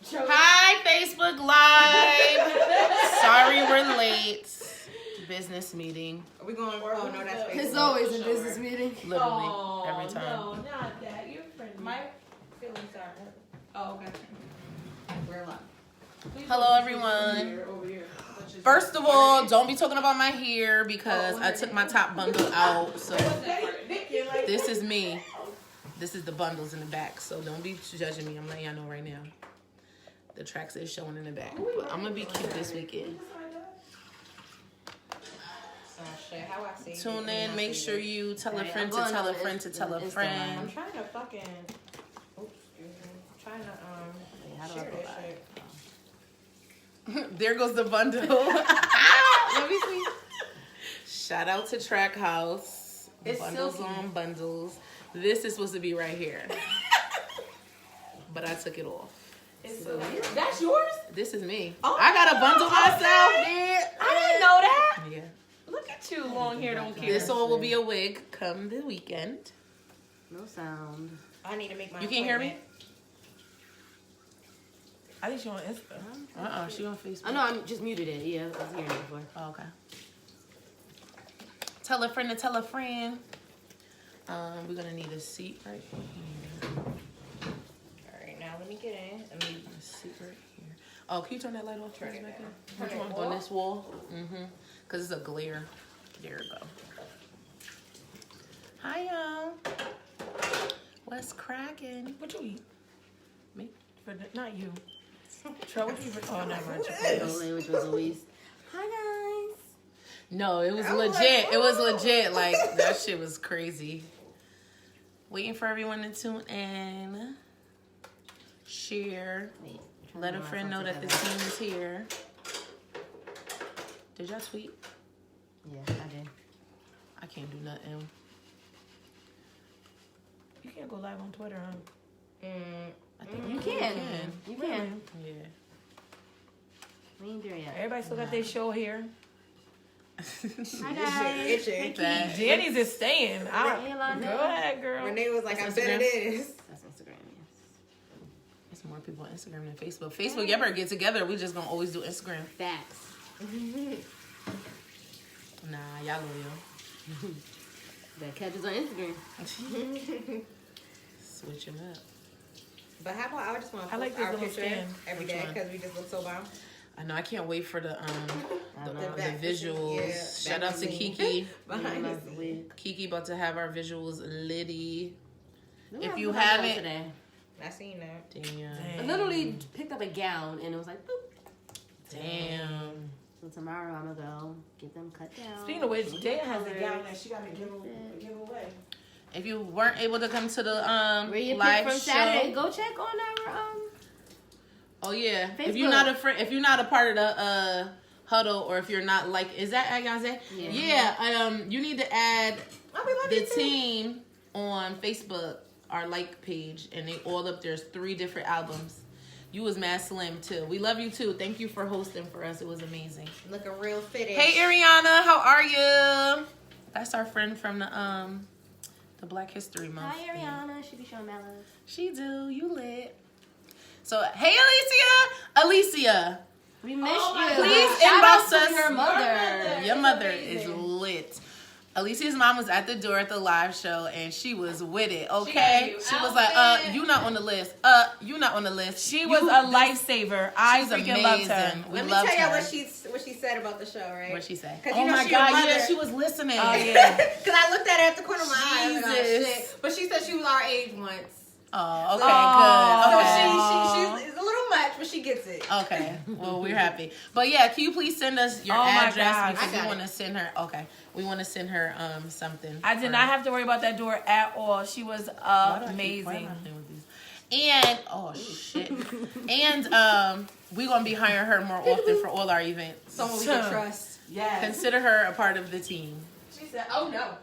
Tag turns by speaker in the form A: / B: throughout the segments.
A: Hi, Facebook Live. Sorry we're late. Business meeting.
B: Are we going? Oh no, that's Facebook.
C: It's always a business meeting.
A: Literally every time.
D: No, not that. You're friendly.
B: My feelings are hurt.
D: Oh, okay.
B: We're live.
A: Hello, everyone.
D: Over here.
A: First of all, don't be talking about my hair because I took my top bundle out. So this is me. This is the bundles in the back. So don't be judging me. I'm letting y'all know right now. The tracks is showing in the back. But I'm gonna be cute this weekend.
B: How I see
A: Tune in. Make sure you tell a friend to tell a friend to tell a
B: I'm
A: friend.
B: trying to fucking. Oops, excuse me. I'm trying to share this shit.
A: There goes the bundle. Let me see. Shout out to Track House.
B: It's
A: bundles
B: silky.
A: on bundles. This is supposed to be right here, but I took it off. So,
D: That's yours?
A: this is me.
B: Oh,
A: I got a bundle myself.
D: I didn't know that.
A: Yeah.
D: Look at you, long hair don't care.
A: This all will be a wig come the weekend.
C: No sound.
B: I need to make my.
A: You can't hear me?
D: I think she on Insta.
A: She on Facebook.
C: I know, I just muted it. Yeah, I was hearing it before.
A: Oh, okay. Tell a friend to tell a friend. We're gonna need a seat right here.
B: All right, now let me get in. Let me.
A: A seat right here. Oh, can you turn that light off?
B: Turn it
A: back
B: down.
A: there?
B: Turn it
A: On
B: off?
A: this wall? Mm-hmm. Cause it's a glare. There we go. Hi y'all. What's cracking?
D: What you eat?
A: Me?
D: But not you. Try what you eat. Oh, never mind.
C: Chipotle, which was always, hi guys.
A: No, it was
B: I was
A: legit.
B: like,
A: It was legit. Like that shit was crazy. Waiting for everyone to tune in. Share.
C: Wait,
A: Let a friend know that the team is here. Did y'all tweet?
C: Yeah, I did.
A: I can't do nothing.
D: You can't go live on Twitter, huh?
A: I think
C: You can. You can.
A: Yeah.
C: We ain't there yet.
D: Everybody still got their show here.
C: Hi guys.
B: Itching.
A: That-
D: Danny's is staying.
C: Hey,
D: Go
C: Yolanda.
D: ahead, girl.
B: Renee was like,
A: That's
B: I bet
A: Instagram?
B: it is.
C: That's Instagram, yes.
A: There's more people on Instagram than Facebook. Facebook, y'all better get together. We just gonna always do Instagram.
C: Facts.
A: Nah, y'all loyal.
C: That catch us on Instagram.
A: Switch them up.
B: But how about I just want to
D: I like
B: post
D: this
B: our
D: little
B: picture
D: stand.
B: every
A: Which
B: day
A: one?
B: because we just look so bomb.
A: I know. I can't wait for the
B: back
A: visuals.
B: yeah,
A: Shout
B: back
A: out to
B: to me.
A: Kiki.
B: Behind
C: I
B: the
C: love the
B: scenes.
C: wig.
A: Kiki about to have our visuals litty.
C: Look
A: If
C: how
A: you
C: good I got
A: haven't-
C: today.
B: I seen that.
A: Damn.
C: I literally picked up a gown and it was like, boop.
A: Damn.
C: So tomorrow I'm gonna go get them cut down.
D: Speaking of which,
C: change
D: Dana
C: the
D: has a
C: colors.
D: gown that she got to give away.
A: If you weren't able to come to the
C: Where you pick
A: live
C: from
A: show,
C: Saturday, go check on our
A: oh yeah.
C: Facebook.
A: If you're not a friend, if you're not a part of the huddle, or if you're not like, is that Ayase?
C: Yeah.
A: Yeah. You need to add
B: Oh, we love
A: the
B: you too.
A: team on Facebook, our like page, and they all up. There's 3 different albums. You was Mad Slim too. We love you too. Thank you for hosting for us. It was amazing.
B: Looking real fitted.
A: Hey Ariana, how are you? That's our friend from the Black History Month.
C: Hi Ariana, she be showing Malice.
A: She do. You lit. So hey Alicia.
C: We miss
D: Oh
C: you.
A: Please
C: Shout
A: inbox
C: out to
A: us.
C: your mother.
A: Your mother is lit. Alicia's mom was at the door at the live show and she was with it, okay? She was like, you not on the list. You not on the list.
D: She was a lifesaver. I
A: She's
D: freaking loved her.
A: amazing. We
B: Let me
A: loved
B: tell you
A: her.
B: what she said about the show, right?
A: What'd she say?
B: 'Cause
A: Oh
B: you know
A: my
B: she your
A: God,
B: mother.
A: yeah, she was listening.
D: Oh yeah.
B: Because I looked at her at the corner of my eye. I was like, oh,
A: Jesus.
B: shit. But she said she was our age once.
A: Oh, okay,
D: Oh.
A: good.
B: So
A: Okay.
B: she's a little much, but she gets it.
A: Okay, well, we're happy. But yeah, can you please send us your
D: Oh my
A: address
D: gosh.
A: because
B: I
A: we
B: got
A: want to send her. Okay, we want to send her something.
D: I did not have to worry about that door at all. She was
A: Why am
D: amazing.
A: I playing with these? And oh shit, and we're gonna be hiring her more often for all our events.
B: Someone we can trust.
D: Yes.
A: Consider her a part of the team.
B: She said, oh no.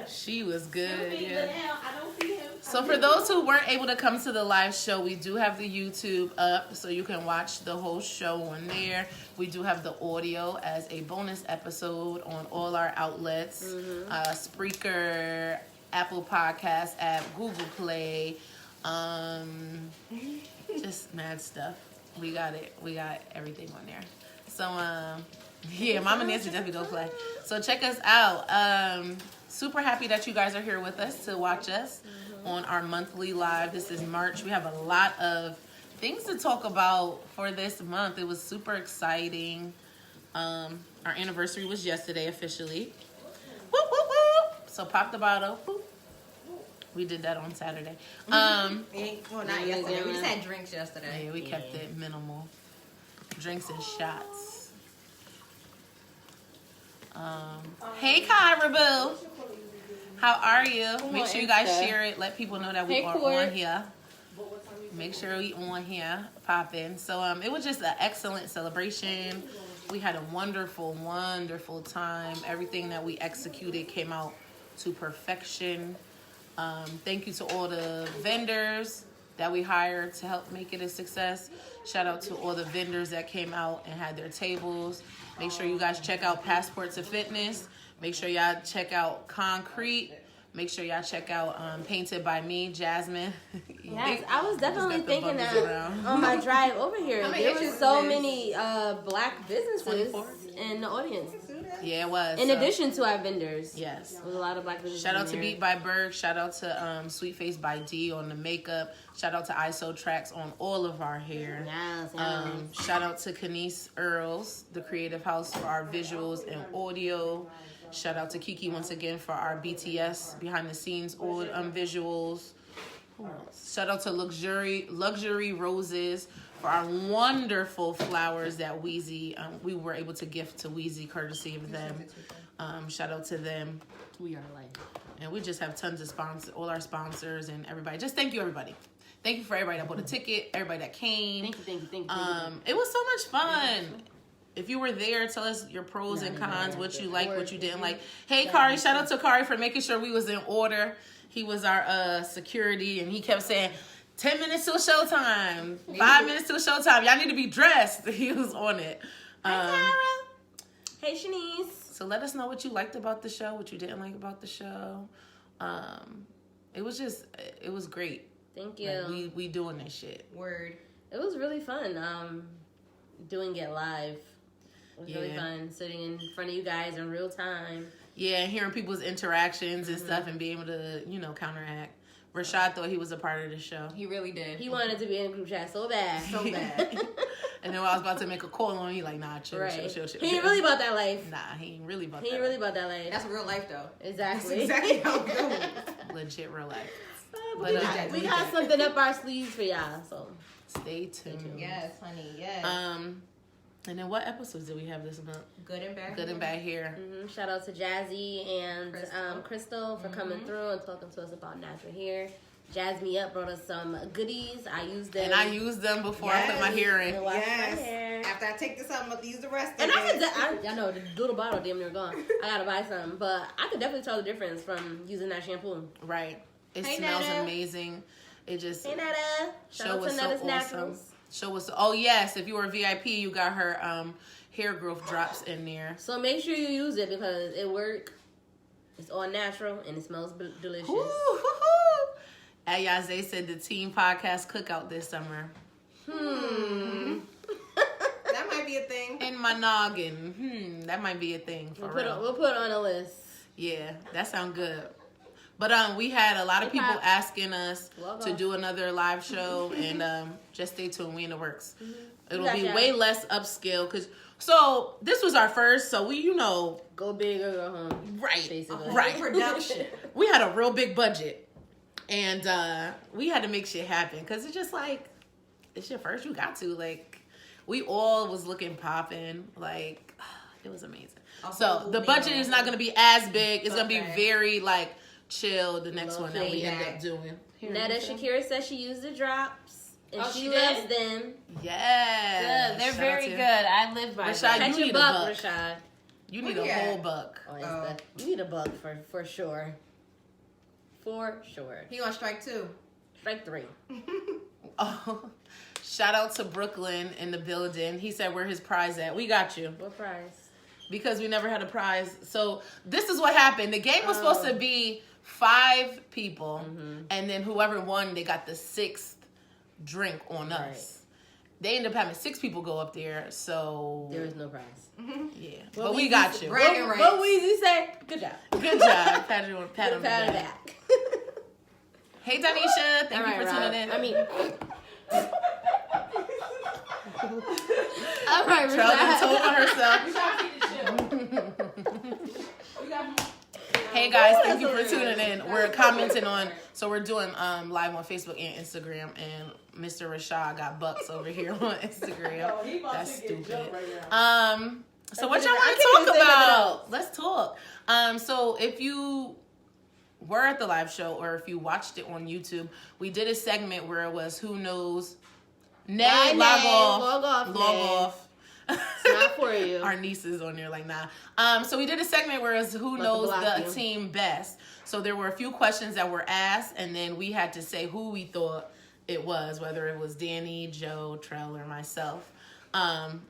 A: She was good. Yeah.
D: I don't see him.
A: So for those who weren't able to come to the live show, we do have the YouTube up so you can watch the whole show on there. We do have the audio as a bonus episode on all our outlets. Spreaker, Apple Podcast app, Google Play, just just mad stuff. We got it. We got everything on there. So, yeah, Mama Nancy definitely don't play. So check us out. Super happy that you guys are here with us to watch us on our monthly live. This is March. We have a lot of things to talk about for this month. It was super exciting. Our anniversary was yesterday officially. Whoop, whoop, whoop. So pop the bottle. Whoop. We did that on Saturday.
B: Well, not yesterday. We just had drinks yesterday.
A: Yeah, we kept it minimal. Drinks and shots. Hey, Kyra Boo. How are you? Make sure you guys share it. Let people know that we are on here. Make sure we on here. Pop in. So it was just an excellent celebration. We had a wonderful, wonderful time. Everything that we executed came out to perfection. Thank you to all the vendors that we hired to help make it a success. Shout out to all the vendors that came out and had their tables. Make sure you guys check out Passport to Fitness. Make sure y'all check out Concrete. Make sure y'all check out Painted by Me, Jasmine.
C: Yes, I was definitely thinking that on my drive over here. There were so many black businesses in the audience.
A: Yeah, it was.
C: In addition to our vendors.
A: Yes.
C: There was a lot of black businesses.
A: Shout out to Beat by Berg. Shout out to Sweet Face by D on the makeup. Shout out to ISO Tracks on all of our hair.
C: Yes.
A: Shout out to Kenise Earls, the Creative House, for our visuals and audio. Shout out to Kiki once again for our BTS behind the scenes visuals. Shout out to Luxury Roses for our wonderful flowers that we were able to gift to Weezy courtesy of them. Shout out to them.
C: We are life.
A: And we just have tons of sponsors, all our sponsors and everybody. Just thank you, everybody. Thank you for everybody that bought a ticket, everybody that came.
C: Thank you.
A: It was so much fun. If you were there, tell us your pros and cons, what you liked, what you didn't like. Hey, Kari, shout out to Kari for making sure we was in order. He was our security, and he kept saying, 10 minutes till showtime, 5 minutes till showtime. Y'all need to be dressed. He was on it.
C: Hi, Kara. Hey, Shanice.
A: So let us know what you liked about the show, what you didn't like about the show. It was great.
C: Thank you.
A: Like, we doing this shit.
B: Word.
C: It was really fun doing it live. It was really fun sitting in front of you guys in real time.
A: Yeah, hearing people's interactions and stuff and being able to, counteract. Rashad thought he was a part of the show.
B: He really did.
C: He wanted to be in a group chat so bad.
B: So bad.
A: And then when I was about to make a call on him, he like, nah, chill.
C: He ain't really about that life.
A: Nah, he ain't really about
C: that. He ain't really about that life.
B: That's real life, though.
C: Exactly.
B: That's exactly how it goes.
A: Legit real life.
C: We got something up our sleeves for y'all, so
A: stay tuned.
B: Yes, honey, yes.
A: And then what episodes did we have this month?
B: Good and Bad.
A: Good and Bad Hair.
C: Shout out to Jazzy and Crystal for coming through and talking to us about natural hair. Jazz Me Up brought us some goodies. I used them.
A: And I used them before I put my hair in.
B: Yes. After I take this out, I'm going to use the rest of it.
C: And I said, I know the little bottle damn near gone. I got to buy some. But I could definitely tell the difference from using that shampoo.
A: Right. It smells amazing. It just...
C: Hey, Netta.
A: Show was so awesome. Naturals. Show was oh yes, if you were a VIP, you got her hair growth drops in there.
C: So make sure you use it because it works. It's all natural and it smells delicious.
A: Ayaze said the team podcast cookout this summer.
B: That might be a thing.
A: In my noggin. That might be a thing for real.
C: We'll put it on a list.
A: Yeah, that sounds good. But we had a lot of people asking us to do another live show, and just stay tuned. We in the works. It'll be way less upscale so this was our first. So we,
C: go big or go home.
A: Right,
C: basically.
A: Right.
B: Production.
A: We had a real big budget, and we had to make shit happen because it's just like it's your first. You got to we all was looking popping. It was amazing. So the budget is not going to be as big. It's going to be very chill. The next one that we end up doing.
C: Netta Shakira says she used the drops and she loves them.
A: Yeah,
C: good. They're very good. I live by
A: Rashad,
C: them.
A: you need a buck.
C: Rashad.
A: You need a whole buck.
C: You need a buck for sure. For sure.
B: He on strike 2.
C: Strike 3.
A: Oh, shout out to Brooklyn in the building. He said, "Where his prize at?" We got you.
C: What prize?
A: Because we never had a prize. So this is what happened. The game was supposed to be 5 people, and then whoever won, they got the 6th drink on
C: Right.
A: us. They ended up having 6 people go up there, so
C: There is no prize.
A: yeah.
C: Well,
A: But we got you.
B: Bragging rights.
C: What Weezy say? Good job.
A: Good job. Pat you on pat on the
C: Pat on the
A: back.
C: back.
A: Hey Danisha, thank you for
C: Rob.
A: tuning in.
C: I mean, all right,
A: Trell done told on herself. Hey guys, thank you for tuning in. We're commenting on, so we're doing live on Facebook and Instagram, and Mr. Rashad got bucks over here on Instagram. That's stupid. So what y'all want to talk about? Let's talk. So if you were at the live show or if you watched it on YouTube, we did a segment where it was who knows. Nay, log off.
C: It's not for you.
A: Our niece is on there like, nah. So we did a segment where it's who knows the team best. So there were a few questions that were asked, and then we had to say who we thought it was, whether it was Danny, Joe, Trell, or myself.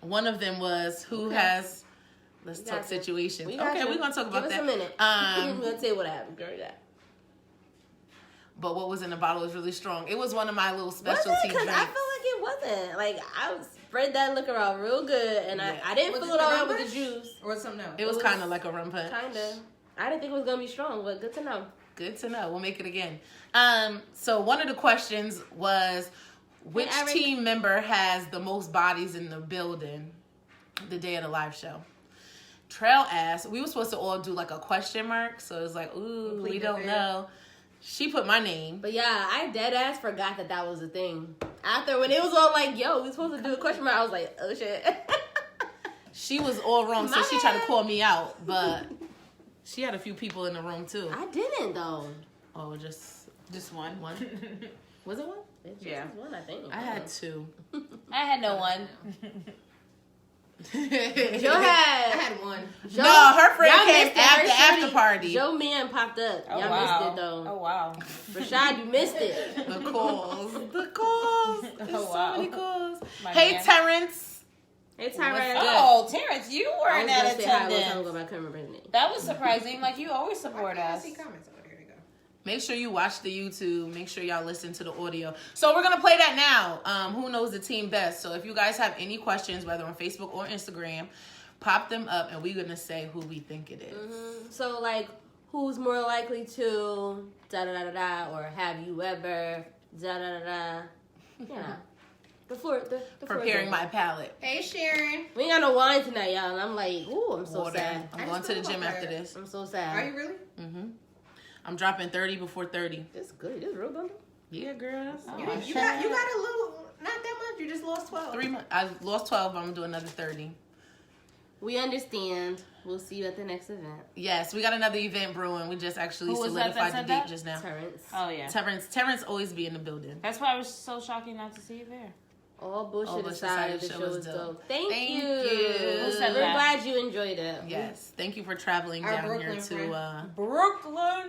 A: One of them was who has. Let's talk situations. We're gonna talk about that.
C: Give us a minute. I'm gonna tell you what happened. Girl, that.
A: But what was in the bottle was really strong. It was one of my little specialty drinks.
C: I feel like it wasn't. Like I spread that liquor out real good, and I didn't fill it all out with the juice.
B: Or something else.
A: It was kind of like a rum punch.
C: Kinda. I didn't think it was gonna be strong, but good to know.
A: Good to know. We'll make it again. So one of the questions was, which team member has the most bodies in the building the day of the live show? Trell asked. We were supposed to all do like a question mark, so it was like, ooh, we don't know. She put my name.
C: But yeah, I dead ass forgot that was a thing. After when it was all like, yo, we supposed to do a question mark, I was like, oh shit.
A: She was all wrong, so she tried to call me out, but she had a few people in the room too.
C: I didn't though.
A: Oh, just one.
C: One? Was it one?
B: Yeah.
C: One, I think.
A: I had 2.
D: I had no one.
C: Joe
B: I
C: had.
B: had one.
C: Joe,
A: no, her friend
C: y'all
A: came
C: missed it.
A: after
C: Her
A: after
C: shorty,
A: party.
C: Joe man popped up.
D: Oh,
C: Y'all
D: wow.
C: missed it though.
D: Oh, wow.
C: Rashad, you missed it.
A: The calls. The calls. There's
D: Oh, wow.
A: so many calls.
D: My
A: Hey,
D: man.
A: Terrence.
C: Hey, Tyrone.
D: Oh, Terrence, you
C: I
D: weren't
C: was gonna
D: at
C: say hi one time
D: attendance.
C: ago, but I couldn't remember his name.
D: That was surprising. Like, you always support
B: I
D: us.
B: see comments over there. There you go.
A: Make sure you watch the YouTube. Make sure y'all listen to the audio. So we're going to play that now. Who knows the team best? So if you guys have any questions, whether on Facebook or Instagram, pop them up and we're going to say who we think it is.
C: Mm-hmm. So, like, who's more likely to da-da-da-da-da, or have you ever da-da-da-da, you know. The floor is
A: Preparing
C: open.
A: my palate.
B: Hey, Sharon.
C: We ain't got no wine tonight, y'all, and I'm like, ooh, I'm so
A: Water.
C: sad.
A: I'm going to the gym after this.
C: I'm so sad.
B: Are you really?
A: Mm-hmm. I'm dropping 30 before 30.
C: This is good. This is real bundle.
A: Yeah, girl.
B: You got a little, not that much. You just lost 12.
A: 3 months. I lost 12. I'm going to do another 30.
C: We understand. We'll see you at the next event.
A: Yes, we got another event brewing. We just actually
D: Who was that
A: solidified
D: said
A: the date
D: that?
A: just now.
C: Terrence.
D: Oh, yeah.
A: Terrence always be in the building.
D: That's why it was so shocking not to see you there.
C: All bullshit aside, the show was dope. Thank you.
A: Who
D: said
C: We're
D: that?
C: glad you enjoyed it.
A: Yes, thank you for traveling
B: Our
A: down
B: Brooklyn
A: here
B: friend.
D: Brooklyn.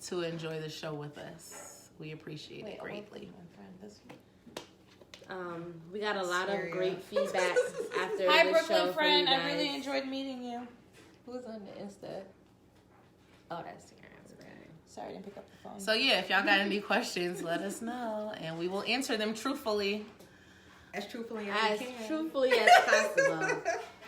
A: to enjoy the show with us. We appreciate it greatly.
C: We got a lot of
B: Cereal.
C: great feedback after
D: Hi,
C: the
D: Brooklyn
C: show
D: friend.
C: from you
D: I really
C: guys.
D: enjoyed meeting you.
B: Who's on the Insta? Oh, that's Sharon.
D: Sorry, I didn't pick up the phone.
A: So yeah, if y'all got any questions, let us know, and we will answer them truthfully.
B: As truthfully as
C: As
B: we can.
C: truthfully as possible.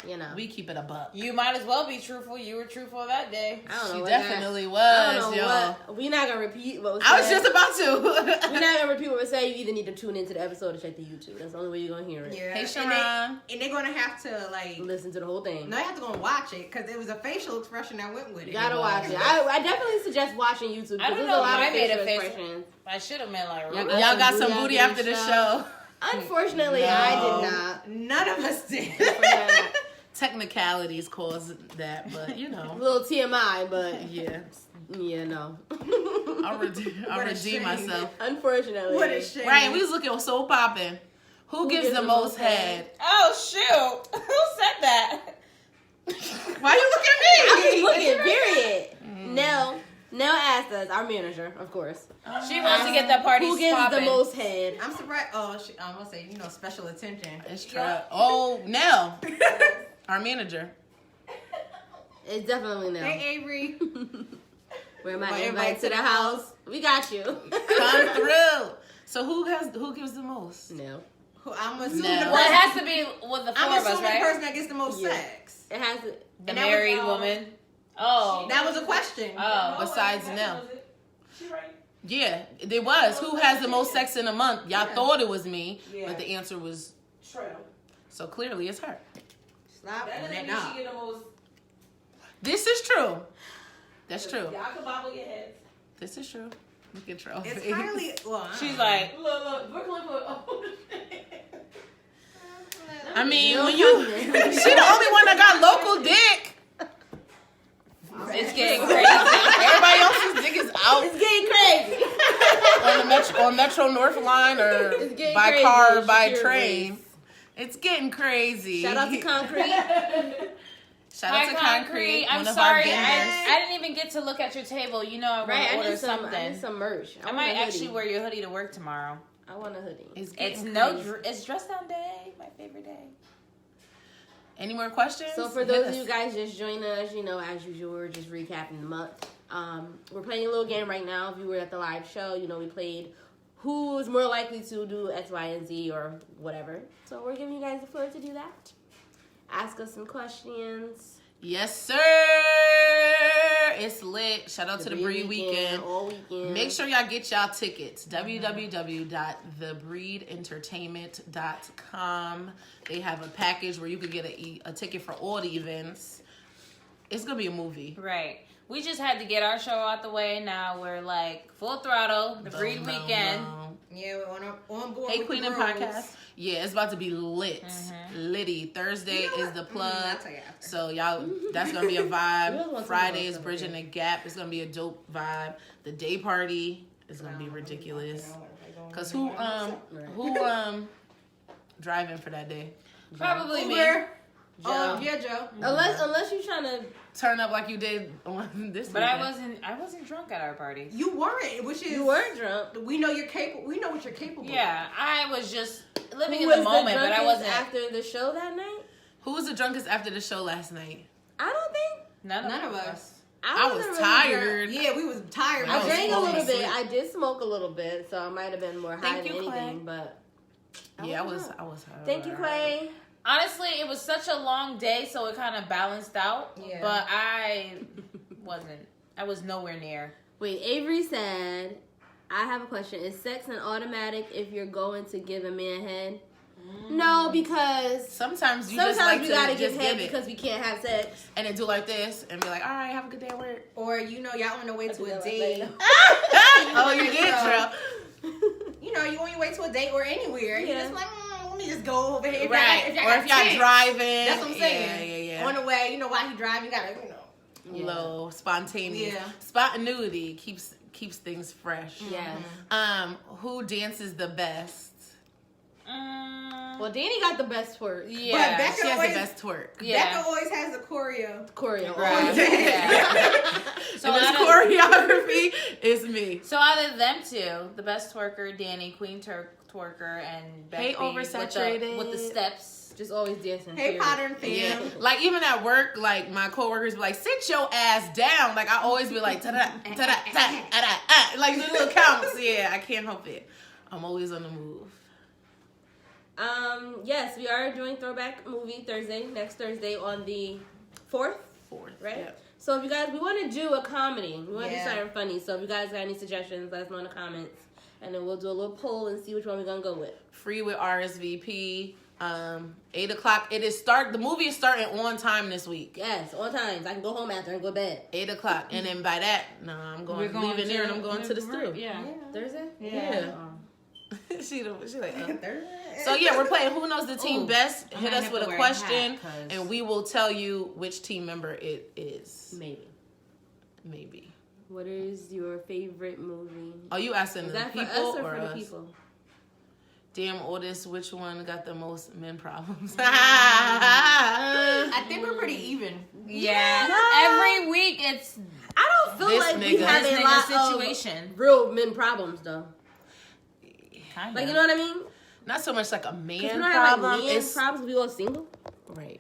C: You know.
A: We keep it a buck.
D: You might as well be truthful. You were truthful that day.
C: I don't know.
A: She
C: what
A: definitely
C: I
A: was,
C: don't know
A: y'all.
C: what. We're not gonna repeat what was
A: I was
C: said.
A: just about to.
C: We're not gonna repeat what we said. You either need to tune into the episode or check the YouTube. That's the only way you're gonna hear it.
B: Yeah.
A: Hey,
B: and
A: Sharon.
B: they're gonna have to like.
C: Listen to the whole thing.
B: No, you have to go and watch it because it was a facial expression that went with it.
C: You gotta watch it. I definitely suggest watching YouTube.
D: I don't
C: There's
D: know
C: a lot
D: if I
C: of
D: made a
C: facial
D: facial-
C: expressions.
D: I should have meant like.
C: Y'all
A: Y'all got some booty after the show.
C: Unfortunately,
A: No.
C: I did not.
B: None of us did.
A: Technicalities cause that, but you
C: A
A: know.
C: little TMI, but
A: Yeah.
C: yeah, no.
A: I'll redeem
B: shame.
A: myself.
C: Unfortunately.
B: What a shame.
A: Right, we was looking so popping. Who gives the most head?
D: Oh shoot! Who said that?
A: Why you look at me?
C: I was looking, period. Nell asked us, our manager, of course.
D: She wants to get the party
C: Who gives
D: popping.
C: the most head?
B: I'm surprised. Oh, I'm gonna say special attention.
A: It's true. Oh, Nell, our manager.
C: It's definitely Nell.
B: Hey, Avery.
C: Where my invite to the house? We got you.
A: Come through. So who gives the most?
C: No.
B: I'm assuming
A: No.
B: the
E: Well, it
B: person,
E: has to be with the four
B: I'm
E: of us,
B: assuming the
E: right?
B: person that gets the most
C: Yeah.
B: sex.
C: It has
E: The
B: And that
E: married
B: was,
E: woman. Oh.
B: That was a question.
E: Oh.
A: Besides Nell. Yeah, there was. Who has the most sex in a month? Y'all thought it was me, but the answer was
F: Shreddle.
A: so clearly it's her.
B: Slap
F: That
B: on
F: doesn't
B: that
F: mean she
B: knob.
F: get the most.
A: This is true. That's true.
F: Y'all can bobble your heads.
A: This is true. Look at Troll.
B: It's highly. Well,
E: She's like,
F: Look, Brooklyn put. Oh,
A: I mean,
C: No
A: when you,
C: comment.
A: she the only one that got local dick.
E: it's getting crazy.
A: Everybody else's dick is out
C: It's getting crazy.
A: on Metro North Line or
C: It's getting
A: by
C: crazy.
A: car or by
C: Shakira
A: train.
C: race.
A: It's getting crazy.
C: Shout out to Concrete.
A: Shout out to Concrete.
E: I'm
A: one of
E: sorry.
A: our vendors.
E: I didn't even get to look at your table. You know I want
C: Right,
E: to
C: I
E: order
C: need some.
E: something.
C: I need some merch.
E: I
C: want
E: might
C: a hoodie.
E: actually wear your hoodie to work tomorrow.
C: I want a hoodie.
A: It's
E: It's
A: getting
E: no,
A: crazy.
E: it's dress down day. My favorite day.
A: Any more questions?
C: So for
A: Hit
C: those
A: us.
C: of you guys just joining us, you know, as usual, we're just recapping the month. We're playing a little game right now. If you were at the live show, you know, we played who is more likely to do X, Y, and Z or whatever. So we're giving you guys the floor to do that. Ask us some questions.
A: Yes, sir. It's lit. Shout out to the Breed Weekend.
C: All weekend.
A: Make sure y'all get y'all tickets. www.thebreedentertainment.com. They have a package where you could get a ticket for all the events. It's going to be a movie.
E: Right. We just had to get our show out the way. Now we're like full throttle. The Breed
A: Boom, boom,
E: Weekend.
A: boom.
B: Yeah, we're on board.
A: Hey,
B: with
A: Queen
B: the
A: and
B: rules.
A: Podcast. Yeah, it's about to be lit. Litty. Thursday
B: You know
A: is
B: what?
A: the plug.
B: I'll tell you after.
A: So y'all, that's gonna be a
C: We don't
A: vibe.
C: want
A: Friday is
C: something else
A: bridging
C: over
A: the gap. It's gonna be a dope vibe. The day party is gonna be ridiculous. Cause who driving for that day?
E: Probably me.
B: Uber.
C: Joe.
B: Yeah, Joe.
C: Unless you're trying to.
A: Turn up like you did on this.
E: But
A: weekend.
E: I wasn't drunk at our party.
B: You weren't, which is
C: You were drunk.
B: We know you're capable. We know what you're capable.
E: Yeah, I was just living
C: Who
E: in the
C: was
E: moment, but I
C: drunkest
E: wasn't.
C: after the show that night.
A: Who was the drunkest after the show last night?
C: I don't think.
E: None
B: Of us.
A: I
C: wasn't
A: was
C: really
A: tired.
C: drunk.
B: Yeah, we was tired.
A: I
C: I
A: was
C: drank a
A: falling
C: little bit.
A: asleep.
C: I did smoke a little bit, so I might have been more high
A: Thank
C: than
A: you, Clay.
C: anything. But
A: Yeah, I
C: don't know.
A: was hurt.
C: Thank you, Quay.
E: Honestly, it was such a long day, so it kind of balanced out.
B: Yeah.
E: But I wasn't. I was nowhere near.
C: Wait, Avery said, I have a question. Is sex an automatic if you're going to give a man head? No, because
A: Sometimes you
C: sometimes
A: just like
C: we
A: to
C: gotta
A: just
C: give head
A: give it
C: because we can't have sex.
A: and then do like this and be like, all right, have a good day at work.
B: Or y'all on the way to
C: do
B: a
C: that
B: date.
C: later.
A: Oh, you did, Trell.
B: You on your way to a date or anywhere.
C: Yeah.
B: You're just like, let me just go over here.
A: Right.
B: If y'all
A: Or
B: got
A: if y'all
B: chance.
A: driving.
B: That's what I'm saying.
A: Yeah.
B: On the way, while he driving, you gotta,
A: Low, spontaneous.
B: Yeah.
A: Spontaneity keeps things fresh.
C: Yes.
A: Who dances the best?
C: Well, Danny got the best twerk.
E: Yeah.
B: Becca
A: She has
B: always-
A: the best twerk.
E: Yeah.
B: Becca always has the choreo.
C: Choreo.
E: Right.
A: So
E: So
A: this
E: out of-
A: choreography is me.
E: So out of them two, the best twerker, Danny, Queen twerker, and Becky
A: Hey, oversaturated.
E: with the steps.
C: Just always dancing.
B: Hey,
C: period.
B: Potter and fam.
A: Yeah. Like even at work, like my coworkers be like, sit your ass down. Like I always be like, ta-da, ta-da, ta-da, like the little counts. Yeah, I can't help it. I'm always on the move.
C: Yes, we are doing Throwback Movie Thursday, next Thursday on the 4th, right?
A: Yeah.
C: So if you guys, we want to do a comedy. We want to do
B: Yeah.
C: something funny. So if you guys got any suggestions, let us know in the comments. And then we'll do a little poll and see which one we're going to go with.
A: Free with RSVP. 8 o'clock. The movie is starting on time this week.
C: Yes, on time. So I can go home after and go to bed.
A: 8 o'clock. And then by that, I'm leaving there and I'm going to the studio.
E: Yeah.
C: Thursday?
A: Yeah.
C: Oh.
A: she like,
B: Thursday.
A: So yeah, we're playing Who Knows the Team
C: Ooh.
A: Best.
E: I
A: Hit
E: might
A: us
E: have
A: with
E: to
A: a
E: wear a
A: question,
E: hat, 'cause-
A: and we will tell you which team member it is.
C: Maybe.
A: Maybe.
C: What is your favorite movie?
A: Are you asking
C: Is
A: the
C: that for
A: people
C: us or
A: or
C: for
A: us?
C: the people?
A: Damn, Otis, which one got the most men problems?
B: I think we're pretty even.
E: Yeah.
C: No.
E: Every week it's
C: I don't feel
A: This
C: like we
A: nigga.
C: have
E: this
C: a
E: nigga
C: lot
E: situation.
C: of real men problems, though.
E: Kind
C: Like, you know what I mean?
A: Not so much like a
C: 'Cause
A: man
C: we don't have
A: problem.
C: like man
A: It's
C: problems. We all single,
A: right.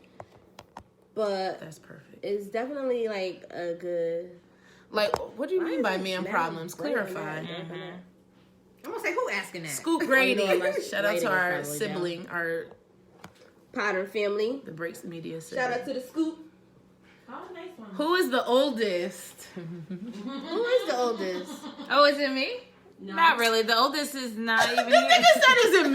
C: but
A: That's perfect.
C: it's definitely like a good.
A: Like, what do you
C: Why
A: mean
C: is
A: by
C: it
A: man
C: now?
A: problems?
C: Wait a minute.
A: Clarify.
D: I'm gonna say, who asking that?
A: Scoop Grady. Shout out to our
C: Probably
A: sibling, our
C: Potter family.
A: the Breaks Media sibling.
C: Shout out to the Scoop.
F: Oh, nice one.
A: Who is the oldest?
C: Who is the oldest?
E: Oh, is it me?
F: No.
E: Not really. The oldest is not even
A: This
E: here.
A: nigga said it's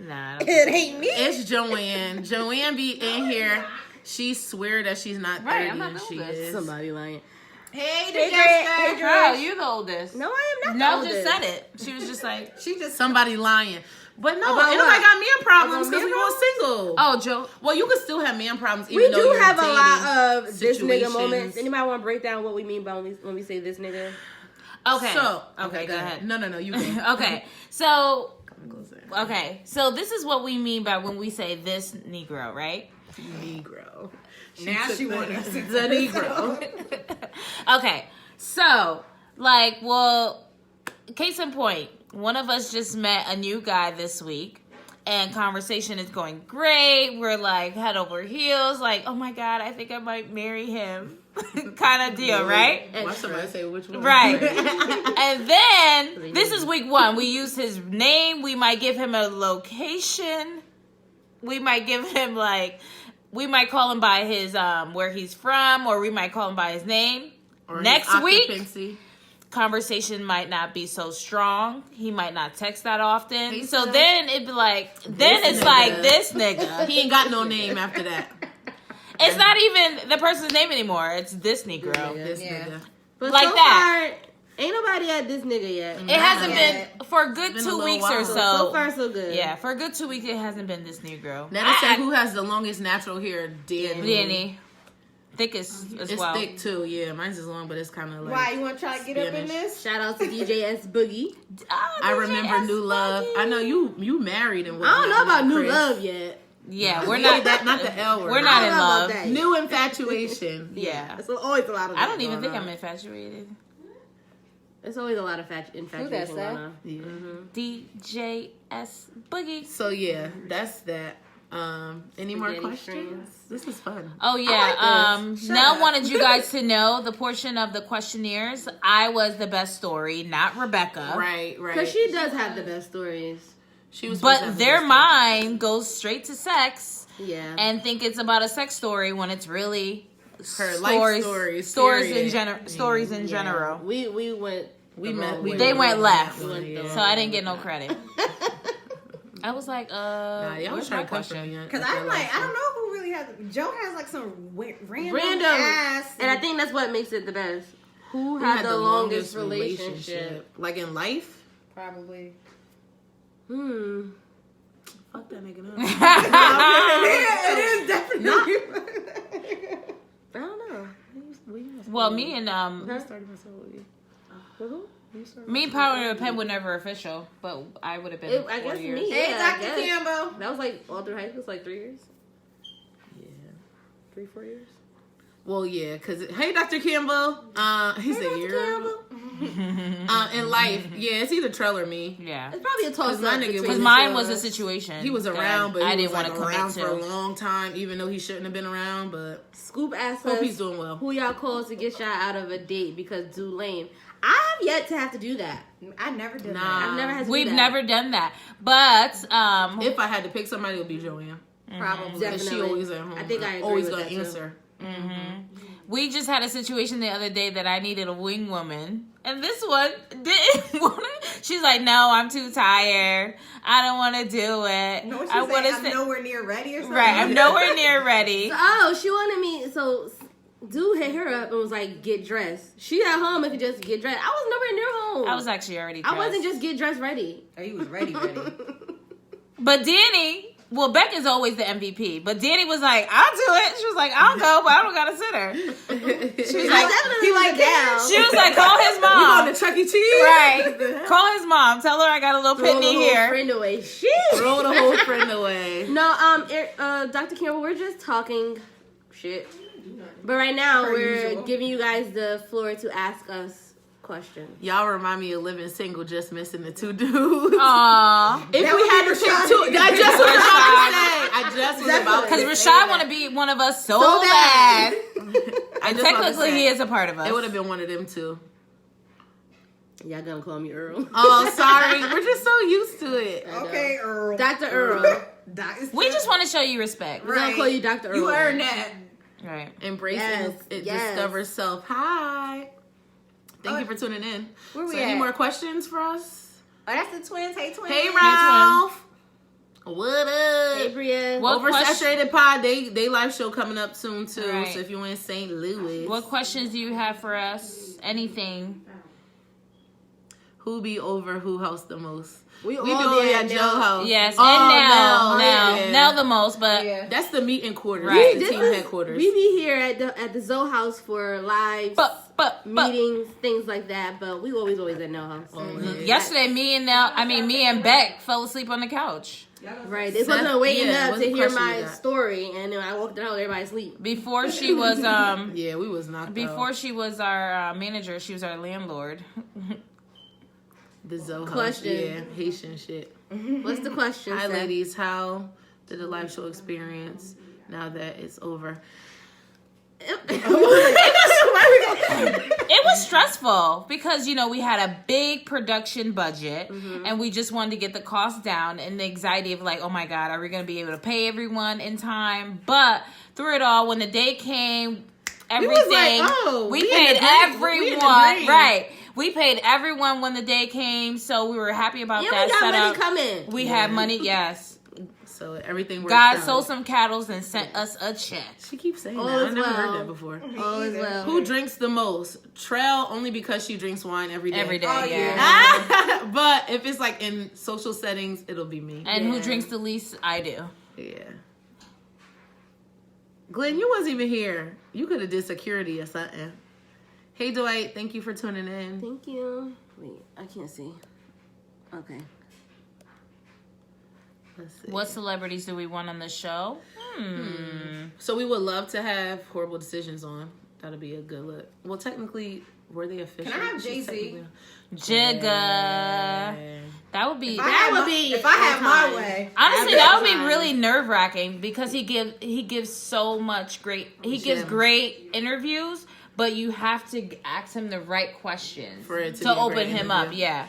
A: me.
E: Nah.
C: It ain't me.
A: It's Joanne. Joanne be in here. She swear that she's not 30
E: Right, I'm not
A: and
E: the
A: she
E: oldest.
A: is.
C: Somebody lying.
D: Hey,
C: Hey,
D: Jessica.
C: Dre.
E: Girl, you the oldest.
C: No, I am not
E: No,
C: the
E: just
C: oldest.
E: said it. She was just like,
D: She just
A: Somebody lying. But no,
C: About
A: ain't
C: what?
A: nobody got man problems
C: About
A: because we
C: man
A: both single.
E: oh, Joe.
A: Well, you could still have man problems
C: We
A: even though
C: do
A: you're
C: have a
A: dating
C: lot of this nigga
A: situations.
C: moments. Anybody want to break down what we mean by when we say this nigga?
E: Okay.
A: So,
E: okay, go ahead.
A: No, you go.
E: Okay. So, okay. So this is what we mean by when we say this Negro, right?
A: Negro.
D: now she wants us to
A: The Negro.
E: Okay. So, like, well, case in point, one of us just met a new guy this week. And conversation is going great. We're like head over heels, like, oh my God, I think I might marry him. Kind of deal, right?
A: Why somebody say which one?
E: Right. And then this is week 1. We use his name. We might give him a location. We might give him we might call him by his where he's from, or we might call him by his name.
A: Or
E: Next
A: his
E: week,
A: occupancy.
E: conversation might not be so strong. He might not text that often.
A: He
E: So
A: said,
E: then it'd be like, then
A: This
E: it's
A: nigga.
E: like this nigga.
A: He ain't got no name after that.
E: It's not even the person's name anymore. It's this Negro.
A: This
D: Yeah.
A: nigga.
C: But
E: Like
C: so
E: that.
C: far, ain't nobody at this nigga yet.
E: It hasn't
D: yet.
E: been for a good
A: Been a
E: 2
A: little
E: weeks or
A: while.
C: So far, so good.
E: Yeah, for a good 2 weeks, it hasn't been this Negro.
A: Now they say who has the longest natural hair? Danny.
E: Danny. Thickest as
A: It's
E: well.
A: thick too. Yeah, mine's is long, but it's kind of like.
D: Why, you want to try to get up in
A: Spanish.
D: this?
C: Shout out to DJ S Boogie.
E: Oh,
A: I
E: DJ
A: remember
E: S.
A: New Love. I know you married and
C: I
A: whatnot.
C: don't know about
A: not
C: New
A: Chris.
C: Love yet.
E: Yeah, we're
A: Yeah,
E: not
A: that, not the L word.
E: We're not
C: I
E: in
C: don't know about
E: love.
C: that.
A: New infatuation.
E: Yeah.
C: It's always a lot of.
E: I
C: that
E: don't even
C: going
E: think
C: on.
E: I'm infatuated.
C: It's always a lot of infatuation going on.
A: Yeah.
E: DJ S Boogie.
A: So yeah, that's that. Any more
C: Spaghetti
A: questions?
C: strings.
A: This is fun.
E: Oh yeah.
C: I like this. Shut
E: Nell
C: up.
E: wanted you guys to know the portion of the questionnaires. I was the best story, not Rebecca.
A: Right.
C: Because she does have the best stories.
A: She was. supposed to
E: But
A: have
E: their
A: the
E: mind goes straight to sex
C: Yeah.
E: and think it's about a sex story when it's really
A: Her life stories,
E: stories
A: period.
E: stories in general.
C: We went.
A: We
C: the
A: met.
C: wrong
A: We
C: way.
E: They went left,
C: We went the
E: so
C: wrong
E: I didn't
C: way.
E: get no credit. I was like,
A: Nah, y'all was
E: where's
A: trying
E: my
A: to come for
E: question?
A: me.
D: Because I'm like, I don't know who really has. Joe has like some random
C: Random.
D: ass.
C: And I think that's what makes it the best. Who had the longest relationship?
A: Like in life?
D: Probably.
A: Fuck that nigga. No.
D: Yeah, it is definitely.
C: I don't know.
E: Well, me and me and Power and Pen were never official, but I would have been.
C: I
E: 4
C: guess
E: years.
C: me.
D: Hey,
C: Yeah, I
D: Dr.
C: guess.
D: Campbell.
C: That was like all through high school. It's like 3 years.
A: Yeah.
C: 3-4 years.
A: Well, yeah, because, hey, Dr. Campbell. He said, in life, yeah, it's either Trell or me.
E: Yeah,
C: It's probably a toss
A: my
C: up.
A: nigga
E: because
A: was-
E: mine was a situation.
A: He was
E: that
A: around, but
E: I
A: he
E: didn't
A: was
E: want
A: like
E: to
A: around
E: commit
A: for a
E: to.
A: long time, even though he shouldn't have been around, but
C: Scoop asked
A: hope
C: us
A: he's doing well.
C: who y'all calls to get y'all out of a date because dude lame. I have yet to have to do that.
D: I never did
A: Nah.
D: that.
C: I've never had to
E: We've
C: do that.
E: never done that, but
A: If I had to pick somebody, it would be Joanne.
C: Probably.
A: Because
C: Definitely.
A: she always at home.
C: I think I agree
A: always
C: with
A: gonna
C: that, too.
A: answer.
E: we just had a situation the other day that I needed a wing woman, and this one didn't want to. She's like, "No, I'm too tired. I don't want to do it.
D: No, she's
E: I want
D: saying I'm
E: to
D: nowhere near ready or something.
E: right. I'm nowhere near ready."
C: Oh, she wanted me. So, dude hit her up and was like, "Get dressed." She at home and could just get dressed. I was nowhere near home.
E: I was actually already.
C: I wasn't
E: dressed.
C: just get dressed ready.
D: Oh, you was ready.
E: But Danny, well, Becca's always the MVP. But Danny was like, "I'll do it." She was like, "I'll go, but I don't gotta sit her." She was like,
C: Definitely like down.
E: "She was like, call his
A: We
E: mom."
A: going to Chuck E. Cheese?
E: Right. Call his mom. Tell her I got a little
C: Throw the
E: pitney
C: whole
E: here.
C: friend away. Shit.
A: Throw the whole friend away.
C: No, Dr. Campbell, we're just talking shit. But right now,
D: Per
C: we're
D: usual.
C: giving you guys the floor to ask us questions.
A: Y'all remind me of living single, just missing the two dudes.
E: Aww.
A: If
D: That
A: we
D: would
A: had
D: be
A: to pick
D: Rashad.
A: two, I just was about to say. I just was about to
E: Because
A: say
E: Rashad
A: that.
E: want to be one of us so,
C: So
E: bad.
C: bad.
A: I
E: And
A: just wanted to
E: technically,
A: say,
E: he is a part of us.
A: It would have been one of them two.
C: Y'all gonna call me Earl.
A: Oh, sorry. We're just so used to it.
B: Okay, Earl.
C: Dr. Earl.
E: We just want to show you respect.
C: We're gonna call you Dr. Earl.
B: You earned that.
E: Right.
A: Embracing it discovers self. Hi. Thank you for tuning in.
C: Where we
A: Any
C: at?
A: more questions for us?
B: Oh, that's the twins. Hey, twins.
A: Hey, Ralph. What up?
C: Hey, Bria.
E: What
A: Oversaturated Pod, they live show coming up soon too.
E: Right.
A: So if you're in St. Louis,
E: What questions do you have for us? Anything?
A: who be over who house the most?
C: We
A: We
C: all
A: do
C: be
A: it
C: at
A: at Joe
C: Nell.
A: house.
E: Yes,
A: Oh,
E: and
A: yeah.
E: now the most, but
B: Yeah.
A: That's the meeting quarters.
E: Right.
A: That's the team headquarters.
C: We be here at the Zoe house for lives,
E: but
C: meetings, things like that. But we always at no house.
E: yesterday, me and Beck fell asleep on the couch.
C: Right, they
A: Seth-
C: wasn't waiting
A: yeah,
C: up
A: what
C: to hear
A: question
C: my
A: you got?
C: story, and then I walked out, everybody asleep.
E: Before she was
A: Yeah, we was knocked
E: before
A: out.
E: she was our manager, she was our landlord.
A: The Zoe house.
C: Question.
A: Yeah, Haitian shit.
C: What's the question?
A: Hi,
C: Seth?
A: ladies. How did the live show experience now that it's over?
E: It was stressful because we had a big production budget and we just wanted to get the cost down, and the anxiety of like, oh my god, are we going to be able to pay everyone in time? But through it all, when the day came, everything we paid everyone, right? We paid everyone when the day came, so we were happy about
C: Yeah,
E: that
C: we got
E: setup.
C: money coming.
E: We had money, yes.
A: So everything worked
E: God
A: out.
E: sold some cattle and sent us a check.
A: She keeps saying
C: All
A: that. I
C: is
A: never
C: well.
A: heard that before.
C: All is well.
A: Who drinks the most? Trail, only because she drinks wine every day.
E: Every day,
B: Oh,
E: yeah.
A: But if it's like in social settings, it'll be me.
E: And who drinks the least? I do.
A: Yeah. Glenn, you wasn't even here. You could have did security or something. Hey, Dwight. Thank you for tuning in.
C: Thank you. Wait, I can't see. Okay.
A: Let's see.
E: What celebrities do we want on the show?
A: So we would love to have Horrible Decisions on. That'll be a good look. Well, technically, were they official?
B: Can I have
A: She's
B: Jay-Z?
E: Jigga. That would be.
B: If I had my way.
E: Honestly, that would be really nerve wracking because he gives so much gives
A: Gems.
E: great interviews, but you have to ask him the right questions
A: For it to be a
E: open
A: great
E: him up.
A: interview.
E: Yeah.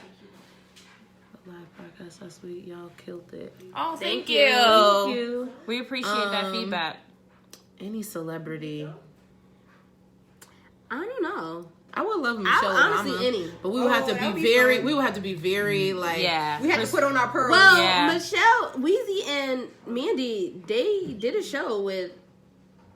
A: Live podcast, that's sweet. Y'all killed it.
E: Oh, thank
C: you.
E: you.
A: Thank you.
E: We appreciate that feedback.
A: Any celebrity.
C: I don't know.
A: I would love Michelle
C: honestly,
A: Obama,
C: any.
A: but we would have to
B: that'd
A: be
B: be
A: very.
B: fun.
A: We would have to be very like.
E: Yeah.
B: We had to put on our pearls.
C: Well,
E: Yeah.
C: Michelle, Weezy, and Mandy, they did a show with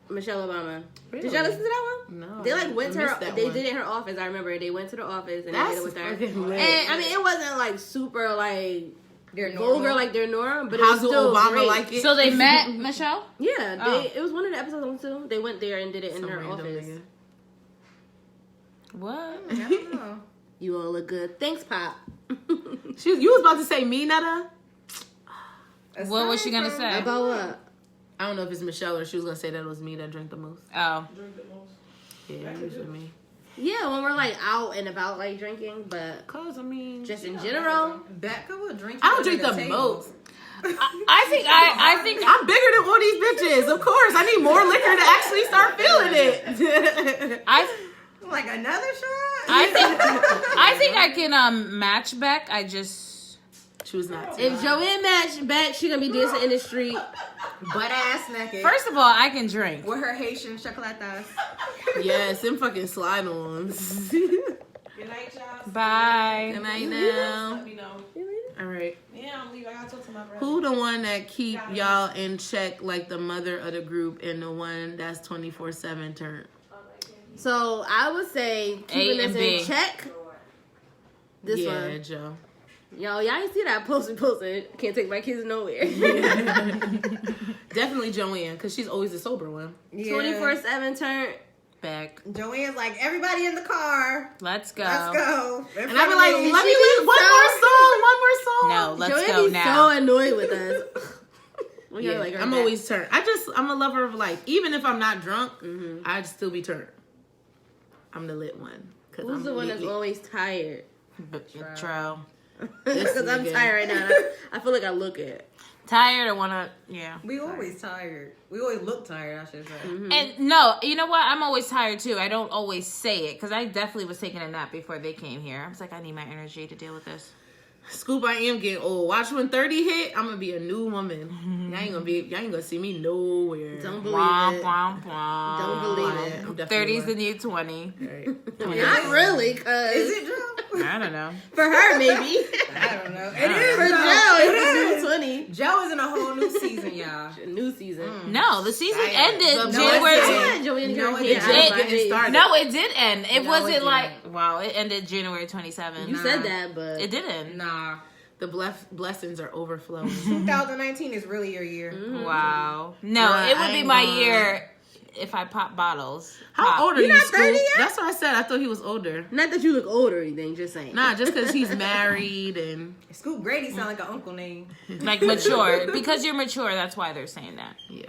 C: Michelle Obama. Did y'all listen to that one?
A: No,
C: They like went to
A: I
C: her.
A: missed that
C: They
A: one.
C: did it in her office. I remember they went to the office and they
A: That's
C: did it with her.
A: fucking lit.
C: And I mean, it wasn't like super like
B: They're
C: vulgar
B: normal.
C: like their norm, but it
A: How
C: was
A: do
C: still
A: Obama
C: great.
A: like it?
E: So they met Michelle.
C: Yeah,
E: Oh.
C: it was one of the episodes on too. They went there and did it in
A: Some
C: her
A: random
C: office.
A: nigga.
E: What?
B: I don't know.
C: You all look good. Thanks, Pop.
A: You was about to say me, Netta?
E: What was she gonna say?
C: About what?
A: I don't know if it's Michelle or she was gonna say that it was me that drank the most.
E: Oh,
A: Yeah, usually me.
C: Yeah, when we're like out and about like drinking, but
A: Cause I mean,
C: just in general.
B: Becca will drink.
A: I don't drink the most.
E: I think
A: I'm bigger than all these bitches. Of course, I need more liquor to actually start feeling it.
B: Like another shot.
E: I think I can match Beck. I just
A: She was not.
C: If Joanne matched back, she gonna be dancing in the street.
B: Butt ass naked.
E: first of all I can drink.
B: with her Haitian chocolatas.
A: Yes, them fucking slide ons.
F: Good night, y'all.
E: Bye.
A: Good night now.
F: Let me know.
A: All right.
F: Yeah, I'm leaving. I gotta talk to my brother.
A: Who the one that keep y'all in check like the mother of the group and the one that's 24/7 turned?
C: So I would say keeping
E: and
C: us
E: B.
C: in check. This
A: Yeah,
C: one,
A: Joe.
C: y'all ain't see that posted. Can't take my kids nowhere.
A: Definitely Joanne, because she's always the sober one.
C: 24/7 turn.
E: Beck.
B: Joanne's like, everybody in the car.
E: Let's go.
B: Let's go.
A: And I'd be like, let me
C: be
A: leave one more song.
E: No, let's
C: Joanne
E: go
C: be
E: now.
C: so annoyed with us. We
A: Yeah,
C: gotta, like, her
A: I'm
C: back.
A: always turned. I'm a lover of life. Even if I'm not drunk, I'd still be turned. I'm the lit one.
C: Who's the one that's always tired?
E: True.
C: Because I'm
A: nigga.
C: tired right now. I feel like I look it.
E: Tired or wanna, yeah.
D: We always tired. We always look tired, I should say.
E: And no, you know what? I'm always tired too. I don't always say it because I definitely was taking a nap before they came here. I was like, I need my energy to deal with this.
A: Scoop, I am getting old. Watch when 30 hit, I'm gonna be a new woman. Y'all ain't gonna see me nowhere.
C: Don't believe
E: Womp,
C: it.
E: womp, womp.
C: Don't believe it.
A: I'm definitely
E: 30's the new 20.
A: right.
C: Not really, cause
D: Is it Joe?
E: I don't know.
C: for her maybe.
D: I don't know. It is
C: For
D: Joe.
C: Joe,
D: It
C: it's
D: is.
C: 20.
D: Joe is in a whole new season, y'all.
C: New season.
E: No, the season ended
A: No,
E: January.
A: it
C: Yeah, Joanne
D: No,
C: Girl
D: it
C: came
D: didn't.
C: out.
A: It started.
E: No, it did end. It
D: No,
E: wasn't
D: it
E: like, wow, it ended January 27th.
C: You said that, but
E: It didn't.
D: Nah.
A: The blessings are overflowing.
D: 2019 is really your year.
E: Wow. No,
A: Bruh,
E: it would
A: I
E: be
A: ain't
E: my
A: gonna-
E: year if I pop bottles.
A: How
E: Pop.
A: old are
C: You're
A: you,
C: not 30
A: Scoop?
C: yet?
A: That's what I said. I thought he was older.
C: not that you look old or anything. Just saying.
A: Nah, just because he's married and
D: Scoop Grady sound like an uncle name.
E: Like mature. Because you're mature, that's why they're saying that.
A: yeah.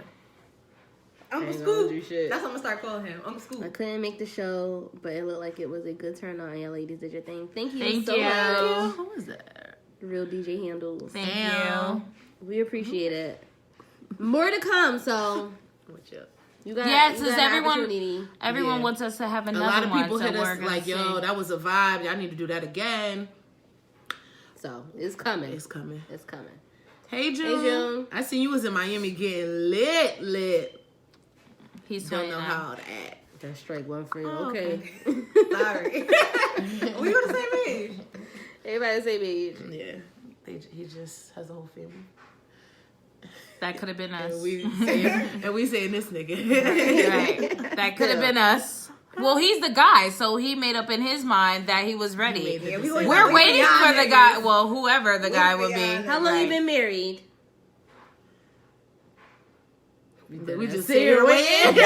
D: Uncle
C: Ain't gonna do
D: Scoop.
C: shit.
D: That's what I'm gonna start calling him. Uncle
C: I
D: Scoop.
C: couldn't make the show, but it looked like it was a good turnout. Yeah, ladies did your thing. Thank you
E: Thank
C: so
E: you.
C: much.
A: Who is that?
C: Real DJ handles.
E: Thank
A: Damn.
E: you.
C: We appreciate it. More to come, so
A: What's up?
C: you got
E: Yes,
C: you
E: is
C: got an
E: everyone-
C: opportunity.
E: Everyone
A: Yeah.
E: wants us to have
A: A
E: another
A: lot of
E: one.
A: people
E: so
A: hit
E: we're
A: us
E: gonna
A: like,
E: see.
A: yo, that was a vibe. Y'all need to do that again.
C: So it's coming.
A: It's coming.
C: It's coming.
A: Hey, June.
C: June.
A: I seen you was in Miami getting lit.
E: He's
A: Don't
E: 20
A: know
E: now.
A: how to act.
C: That's strike one for you.
A: Oh,
C: okay.
D: Sorry. we were the same age.
C: Everybody say age.
A: Yeah. He just has a whole family.
E: That could have been us.
A: And we saying this nigga.
E: Right. That could have been us. Well, he's the guy, so he made up in his mind that he was ready.
D: Yeah, we
E: We're waiting for the guy. Well, whoever the guy would be.
C: How long you
E: Right.
C: been married?
A: We just
C: sit
A: sit
C: here
A: here waiting.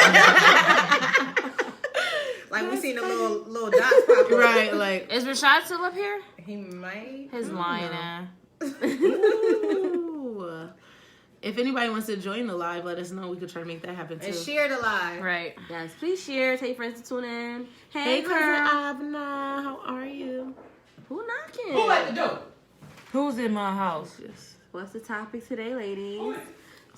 D: Like we seen the little dots pop up.
A: Right, like.
E: Is Rashad still up here?
D: He might.
E: His lying ass.
A: Ooh. If anybody wants to join the live, let us know. We could try to make that happen too.
D: And share the live.
E: Right.
C: Yes, please share. Tell your friends to tune in.
A: Hey,
C: Hey,
A: cousin
C: girl.
A: Abna, how are you?
C: Who knocking?
F: Who at the door?
E: Who's in my house?
A: Yes.
C: What's the topic today, ladies?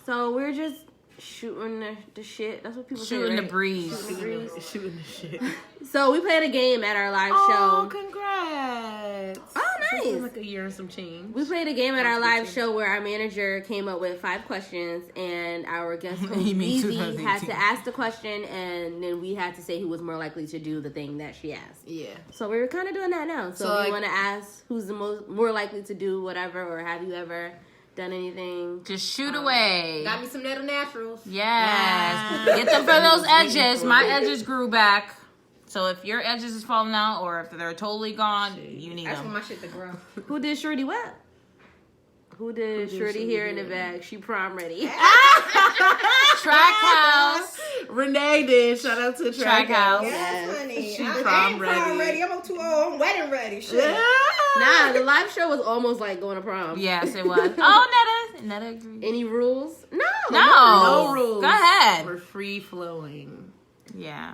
C: So we're just shooting the shit. That's what people
E: Shooting
C: say,
E: the
C: right?
E: breeze.
C: Shooting the breeze.
A: Shooting the shit.
C: So we played a game at our live
A: Oh,
C: show.
A: congrats.
C: Oh,
A: It's been
C: nice.
A: like a year and some change.
C: We played a game at our live show where our manager came up with 5 questions, and our guest host
E: You mean
C: Easy had
E: 2018.
C: to ask the question, and then we had to say who was more likely to do the thing that she asked.
A: Yeah.
C: So we're kind of doing that now. So,
A: So,
C: if
A: like-
C: you want to ask who's the more likely to do whatever, or have you ever done anything?
E: Just shoot away.
D: Got me some Nettle Naturals.
E: Yes. Get them for those edges. My edges grew back. So if your edges is falling out or if they're totally gone, you need
D: That's for
E: them.
D: my shit to grow.
C: Who did Shorty what? Who did Shorty here in the bag? She prom ready.
E: Track house.
A: Renee did. Shout out to
E: Track house.
D: Yes, honey.
A: She
D: I
A: prom
D: ain't
A: ready.
D: prom ready. I'm too old. I'm wedding ready. Shit.
C: Nah, the live show was almost like going to prom.
E: Yes, it was. Oh, Netta agreed.
C: Any rules? No.
E: No.
A: No rules.
E: Go ahead.
A: We're free flowing.
E: Yeah.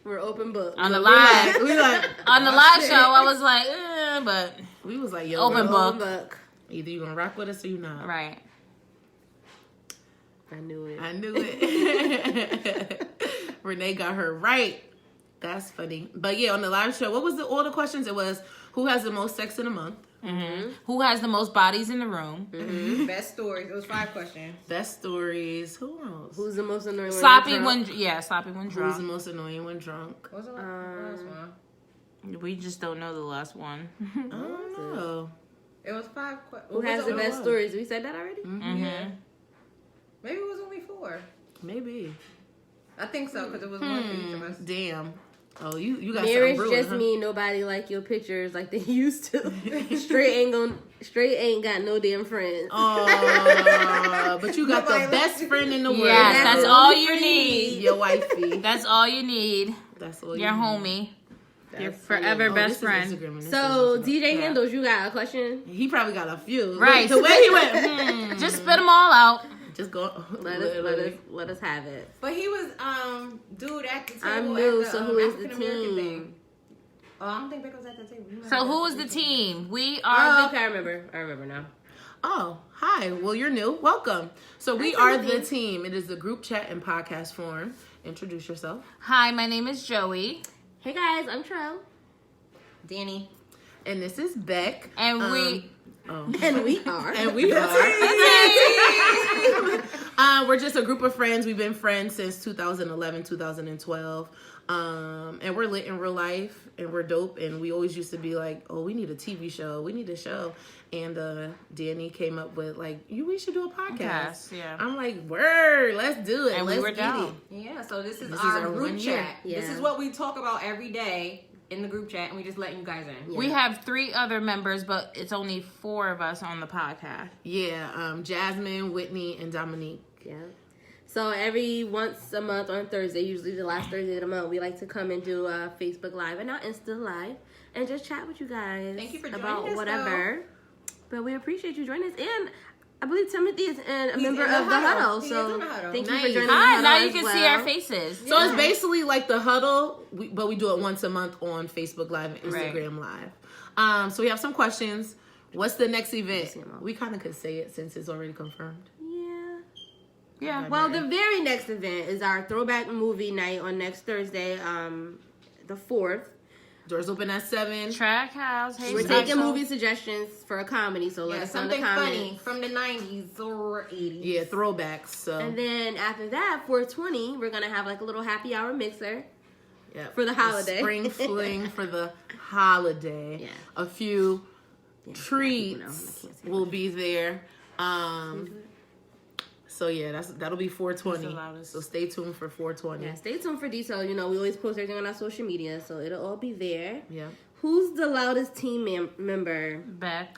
C: We're open book.
E: On the live.
A: We like
E: On the live show, I was like, but
A: we was like, yo,
E: Open
A: bro,
E: book.
C: book.
A: either you gonna rock with us or you not.
E: right.
C: I knew it.
A: I knew it. Renee got her right. That's funny. But yeah, on the live show, what was all the questions? It was who has the most sex in a month?
E: Mm-hmm. Who has the most bodies in the room?
D: Best stories. It was 5 questions.
A: Best stories. Who else?
C: Who's the most annoying?
E: Sloppy
C: one?
E: when, sloppy when
A: Who's the
E: drunk.
A: most annoying when drunk?
D: What was the last one?
E: We just don't know the last one.
A: I don't know.
D: It was 5 questions.
C: Who has the best stories? We said that already?
E: Mm-hmm.
D: Maybe it was only 4.
A: Maybe.
D: I think so, because it was one for each of us.
A: Damn. Oh, you got
C: Marriage
A: something brewing,
C: just
A: huh?
C: mean nobody like your pictures like they used to. Straight ain't got no damn friends.
A: Oh, but you got the
D: Nobody
A: best
D: likes
A: friend in the world.
E: Yes,
C: That's
E: that's
C: the
E: all
C: only
E: you
C: friend
E: need.
A: Your wifey.
E: That's all you need.
A: That's all
E: Your
A: you need.
E: homie. Your
A: That's-
E: forever
A: oh,
E: best
A: this is
E: friend.
A: Instagram and this
C: So
A: is Instagram.
C: DJ Handles, you got a question?
A: He probably got a few.
E: Right.
A: The way he went,
E: Just spit them all out.
A: just go.
C: Let us have it.
D: But he was, dude at the table.
C: I'm new,
D: at the,
C: so who is the
D: African-American
C: team?
D: thing. Oh, I don't think Beck was at the table. He might
E: So
D: have
E: who
D: been
E: is
D: at
E: the team? We
C: Oh,
E: are
C: okay, I remember now.
A: Oh, hi. Well, you're new. Welcome. So we are the team. It is a group chat in podcast form. Introduce yourself.
E: Hi, my name is Joey.
C: Hey guys, I'm Trell.
B: Danny.
A: And this is Beck.
E: And we...
C: And we are.
A: And we are. We're just a group of friends. We've been friends since 2011, 2012. And we're lit in real life, and we're dope. And we always used to be like, oh, we need a TV show. We need a show. And Danny came up with like, we should do a podcast.
E: Yes, yeah.
A: I'm like, word, let's do it.
E: And
A: let's
E: we were
A: get
E: down.
A: it.
B: Yeah, so this is
A: This
B: our
A: is our
B: group
A: 1 year.
B: chat.
C: Yeah.
B: This is what we talk about every day in the group chat, and we just letting you guys in.
E: We have 3 other members, but it's only 4 of us on the podcast.
A: Yeah, Jasmine, Whitney, and Dominique.
C: Yeah. So every once a month on Thursday, usually the last Thursday of the month, we like to come and do a Facebook Live and our Insta Live and just chat with you guys.
B: Thank you for joining
C: about
B: us,
C: whatever. But we appreciate you joining us. And I believe Timothy is a member
B: in the
C: of the
B: huddle.
C: huddle.
B: He
C: So
B: is in the huddle.
C: thank you
A: Nice.
C: for joining
E: Hi,
C: the
E: now
C: huddle
E: you
C: as
E: can
C: well.
E: see our faces.
A: So it's basically like the huddle, but we do it once a month on Facebook Live and Instagram Live. So we have some questions. What's the next event? We kind of could say it since it's already confirmed.
C: Yeah.
E: Yeah.
C: Well, the very next event is our throwback movie night on next Thursday, the 4th.
A: Doors open at 7.
E: Track House. Hey,
C: We're
E: Special.
C: taking movie suggestions for a comedy, so let
B: Yeah,
C: us know in the
B: something
C: comments.
B: funny from the 90s or 80s.
A: Yeah, throwbacks. So
C: And then after that, 420, we're gonna have like a little happy hour mixer.
A: yeah,
C: for the holiday.
A: spring fling for the holiday.
C: Yeah.
A: A few
C: Yeah,
A: treats
C: I can't say
A: will be there. So yeah, that'll be
E: That's the
A: 420.
E: loudest.
A: So stay tuned for 420.
C: Yeah, stay tuned for detail. You know, we always post everything on our social media, so it'll all be there.
A: Yeah.
C: Who's the loudest team member?
E: Beck.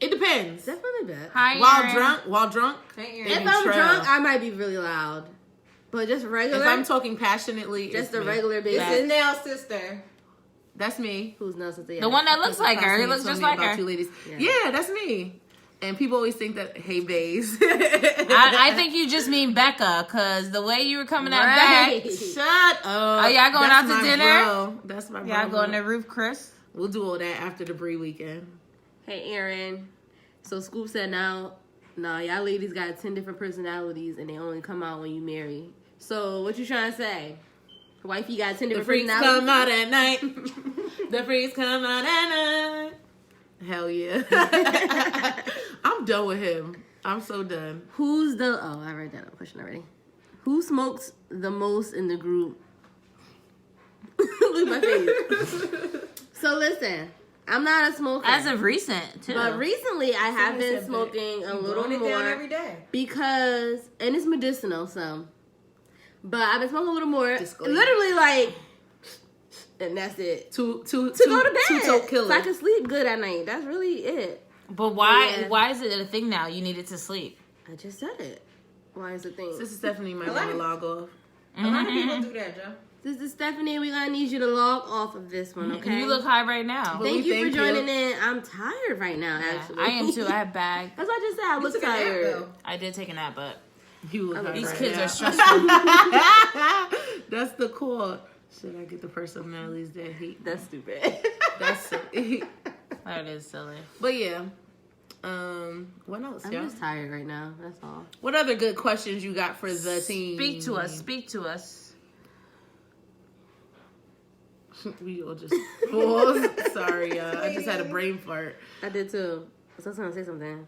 A: It depends.
C: Definitely Beth.
E: Hi,
A: While drunk,
B: Hey,
C: If
A: Maybe
C: I'm
A: Trell.
C: drunk, I might be really loud. But just regular,
A: if I'm talking passionately,
C: just
A: it's
C: a
A: me.
C: regular
B: This
C: basis.
B: is Nell's sister.
A: That's me.
C: Who's not sister?
E: The one that looks like her. He looks
A: Tell
E: just
A: me
E: like
A: about
E: her.
A: you ladies.
C: Yeah.
A: Yeah, that's me. And people always think that, hey, bays.
E: I think you just mean Becca, because the way you were coming out
C: Right.
E: back.
A: Shut up.
E: Are y'all going out to
A: my
E: dinner?
A: Bro. That's my bro.
E: Y'all going to Roof Chris?
A: We'll do all that after the Brie weekend.
C: Hey, Aaron. So Scoop said now, y'all ladies got 10 different personalities, and they only come out when you marry. So what you trying to say? Wifey got 10
A: The
C: different
A: freaks
C: personalities?
A: come out at night. The freaks come out at night. Hell yeah. I'm done with him. I'm so done.
C: Who's the... Oh, I read that question already. Who smokes the most in the group? Look at my face. So listen, I'm not a smoker.
E: As of recent, too.
C: But recently, I have
B: Someone
C: been
B: said
C: smoking a little
B: Blowing it down
C: more
B: every day.
C: because... And it's medicinal, so... But I've been smoking a little more.
A: Disclaimer.
C: Literally, like... And that's it.
A: To
C: To go to bed.
A: Two-tote killer.
C: So I can sleep good at night. That's really it.
E: But why
C: Yeah.
E: why is it a thing now? You needed to sleep.
C: I just said it. Why is the thing?
A: This is Stephanie might
B: I like
A: want to
B: it.
A: log off.
B: A lot of people do that, Joe.
C: This is Stephanie. We're gonna need you to log off of this one, okay?
E: You look high right now.
C: Thank you
A: Thank
C: for
A: you.
C: joining in. I'm tired right now,
E: Yeah,
C: actually.
E: I am too. I have bag.
C: That's what I just said. I
B: You
C: look
B: took a nap,
C: tired.
B: though.
E: I did take a nap, but
A: You look
E: these
A: right
E: kids
A: now.
E: are stressful.
A: That's the call. Should I get the personalities that hate?
C: That's stupid.
A: That's it.
E: That is silly.
A: But yeah. What else,
C: I'm
A: y'all?
C: just tired right now. That's all.
A: What other good questions you got for the team?
E: Speak to us. Speak to us.
A: We all just pause. Sorry, y'all. I just had a brain fart.
C: I did too. So I was gonna say something.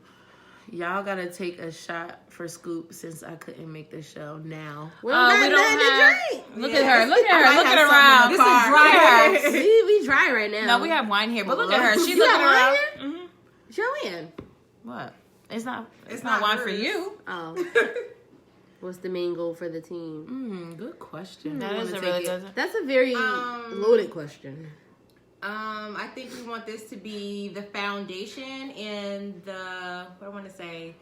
A: Y'all gotta take a shot for Scoop since I couldn't make the show now.
C: We don't got
E: We don't
C: nothing to
E: have.
C: drink.
E: Look at her. Look at her.
A: might
E: Look
A: have
E: at
A: something in
E: around.
A: the car.
E: Look at her.
C: We dry right now.
E: No, we have wine here, but look at her. She's
C: You
E: looking
C: got wine
E: around.
C: here?
E: Mm-hmm.
C: Joanne.
E: What? It's not. It's,
B: It's
E: not
B: not
E: wine for
B: hers.
E: you.
C: Oh. What's the main goal for the team?
A: Good question.
E: That
A: You
E: is
A: wanna
E: a really
A: take it?
E: good.
C: That's a very loaded question.
B: I think we want this to be the foundation and the, what I want to say,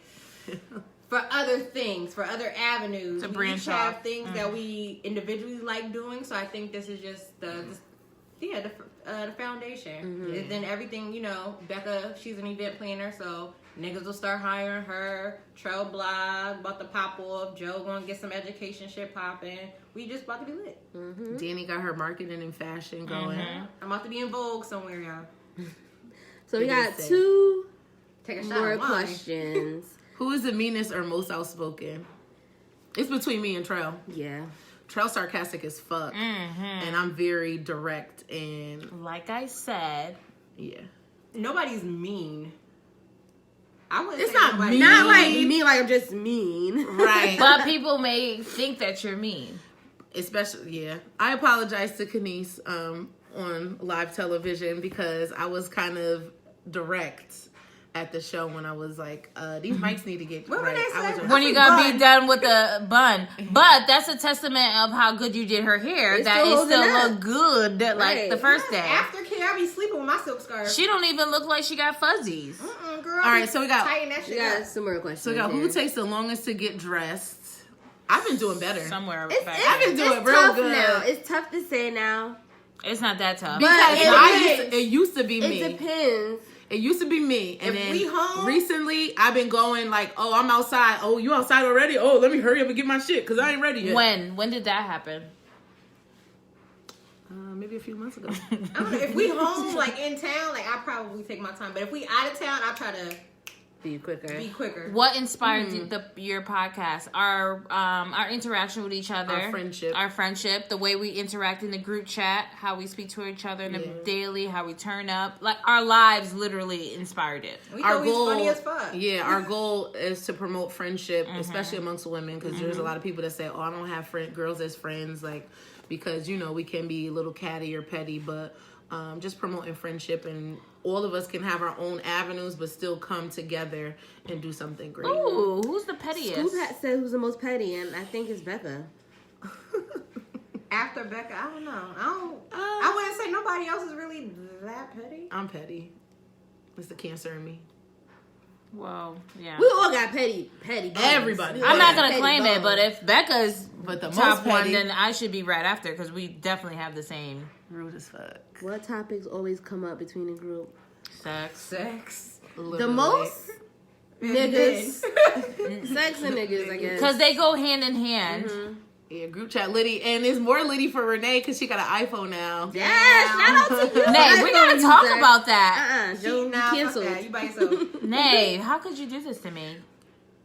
B: for other things, for other avenues.
E: To
B: We
E: branch
B: each have
E: off.
B: things that we individually like doing, so I think this is just the foundation. And then everything, you know, Becca, she's an event planner, so niggas will start hiring her. Trail blog, about to pop off. Joe gonna get some education shit popping. We just about to be lit.
A: Danny got her marketing and fashion going.
B: I'm about to be in Vogue somewhere, y'all.
C: So we
A: It
C: got
A: is safe.
C: 2
B: Take a shot.
C: More
B: of wine.
C: questions.
A: Who is the meanest or most outspoken? It's between me and Trell.
C: Yeah.
A: Trell's sarcastic as fuck. And I'm very direct and
E: Like I said,
A: yeah.
B: Nobody's mean. I wouldn't
A: It's
B: say
A: not
B: nobody-
A: mean.
C: Not like me, like I'm just mean.
A: Right.
E: but people may think that you're mean.
A: Especially, yeah. I apologize to Kenise on live television because I was kind of direct at the show when I was like, these mics need to get
B: What
A: right.
B: would they
A: I
B: say?
A: was
E: When you gonna be done with the bun. But that's a testament of how good you did her hair.
C: It's
E: That
C: still
E: it still
C: holding up.
E: looked good like
C: Right.
E: the first day.
B: Aftercare, I be sleeping with my silk scarf.
E: She don't even look like she got fuzzies.
B: Girl,
A: All right, so we got-
B: tighten that
C: We
B: shit
C: got
B: up.
C: some more questions.
A: So, y'all, who
C: here.
A: takes the longest to get dressed? I've been doing better.
E: Somewhere
C: It's,
E: back
A: I've been
E: there.
A: doing
C: it's
A: real
C: tough
A: good.
C: now. It's tough to say now.
E: It's not that tough.
C: But
A: Because
C: it
A: it used to be
C: It
A: me.
C: depends.
A: It used to be me. And
B: If
A: then
B: we home-
A: recently, I've been going like, oh, I'm outside. Oh, you outside already? Oh, let me hurry up and get my shit because I ain't ready yet.
E: When did that happen?
A: Maybe a few months ago.
B: I don't know, if we home, like in town, like I probably take my time. But if we out of town, I try to
C: Be quicker.
B: be quicker.
E: What inspired your podcast? Our interaction with each other,
A: Our friendship.
E: the way we interact in the group chat, how we speak to each other in the
A: Yeah.
E: daily, how we turn up. Like our lives literally inspired it.
B: We
A: Our
B: thought we was
A: goal,
B: funny as fuck.
A: yeah, our goal is to promote friendship, especially amongst women, because there's a lot of people that say, "Oh, I don't have girls as friends," like because we can be a little catty or petty, but just promoting friendship, and all of us can have our own avenues, but still come together and do something great.
E: Ooh, who's the pettiest?
C: Scoop said who's the most petty, and I think it's Becca.
B: After Becca, I don't know. I wouldn't say nobody else is really that petty.
A: I'm petty. It's the Cancer in me.
E: Whoa, yeah.
C: We all got petty bones.
A: Everybody.
C: We all
E: I'm not
C: got
E: gonna
C: petty
E: claim it,
C: bones.
E: but if Becca's
A: But the
E: top
A: most
E: one,
A: petty,
E: then I should be right after because we definitely have the same
A: rude as fuck.
C: What topics always come up between the group?
E: sex.
B: Sex.
C: The
A: Literally.
C: most niggas, sex and niggas, I guess.
E: Because they go hand in hand.
C: Mhm.
A: Yeah, group chat litty, and it's more litty for Renee because she got an iPhone now.
C: Yeah, shout out to you.
E: Nay, we gotta talk about that.
C: Joe, you
B: Nah, fuck
C: canceled.
B: that. You by yourself.
E: Nay, how could you do this to me?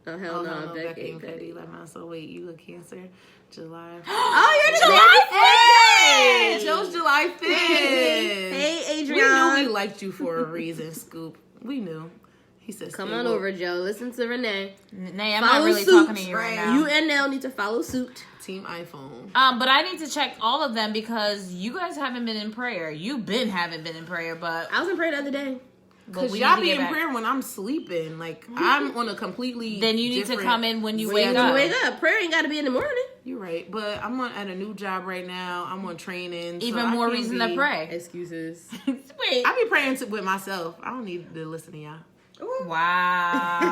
C: Oh hell
A: Oh,
C: no,
A: no,
C: Becky
A: Becky
C: ain't
A: and
C: petty.
A: Petty. Like, so wait, you a Cancer? July.
C: Oh, you're
E: July
C: the
A: Hey, Joe's July 5th.
C: Hey,
A: We
C: Adrian.
A: knew we liked you for a reason, Scoop. We knew. He said,
C: Come
A: "Stay
C: on
A: woke."
C: over, Joe. Listen to Renee.
E: Nay, I'm
C: Follow
E: not really
C: suit,
E: talking to you right now.
C: You and Nell need to follow suit.
A: Team iPhone.
E: But I need to check all of them because you guys haven't been in prayer. Haven't been in prayer, but
C: I was in prayer the other day.
A: Because
E: we
A: y'all
E: need to
A: be
E: get
A: in
E: back.
A: prayer when I'm sleeping. Like, I'm on a completely
E: then you need to
A: different
E: come in when you
A: schedule.
E: wake
C: When you
E: up.
C: wake up, prayer ain't got to be in the morning.
A: You're right. But I'm at a new job right now. I'm on training. so
E: Even
A: I
E: more
A: can't
E: reason to
A: be-
E: pray.
C: Excuses.
E: Wait.
A: I be praying with myself. I don't need to listen to y'all.
E: Wow.
A: Wow. No,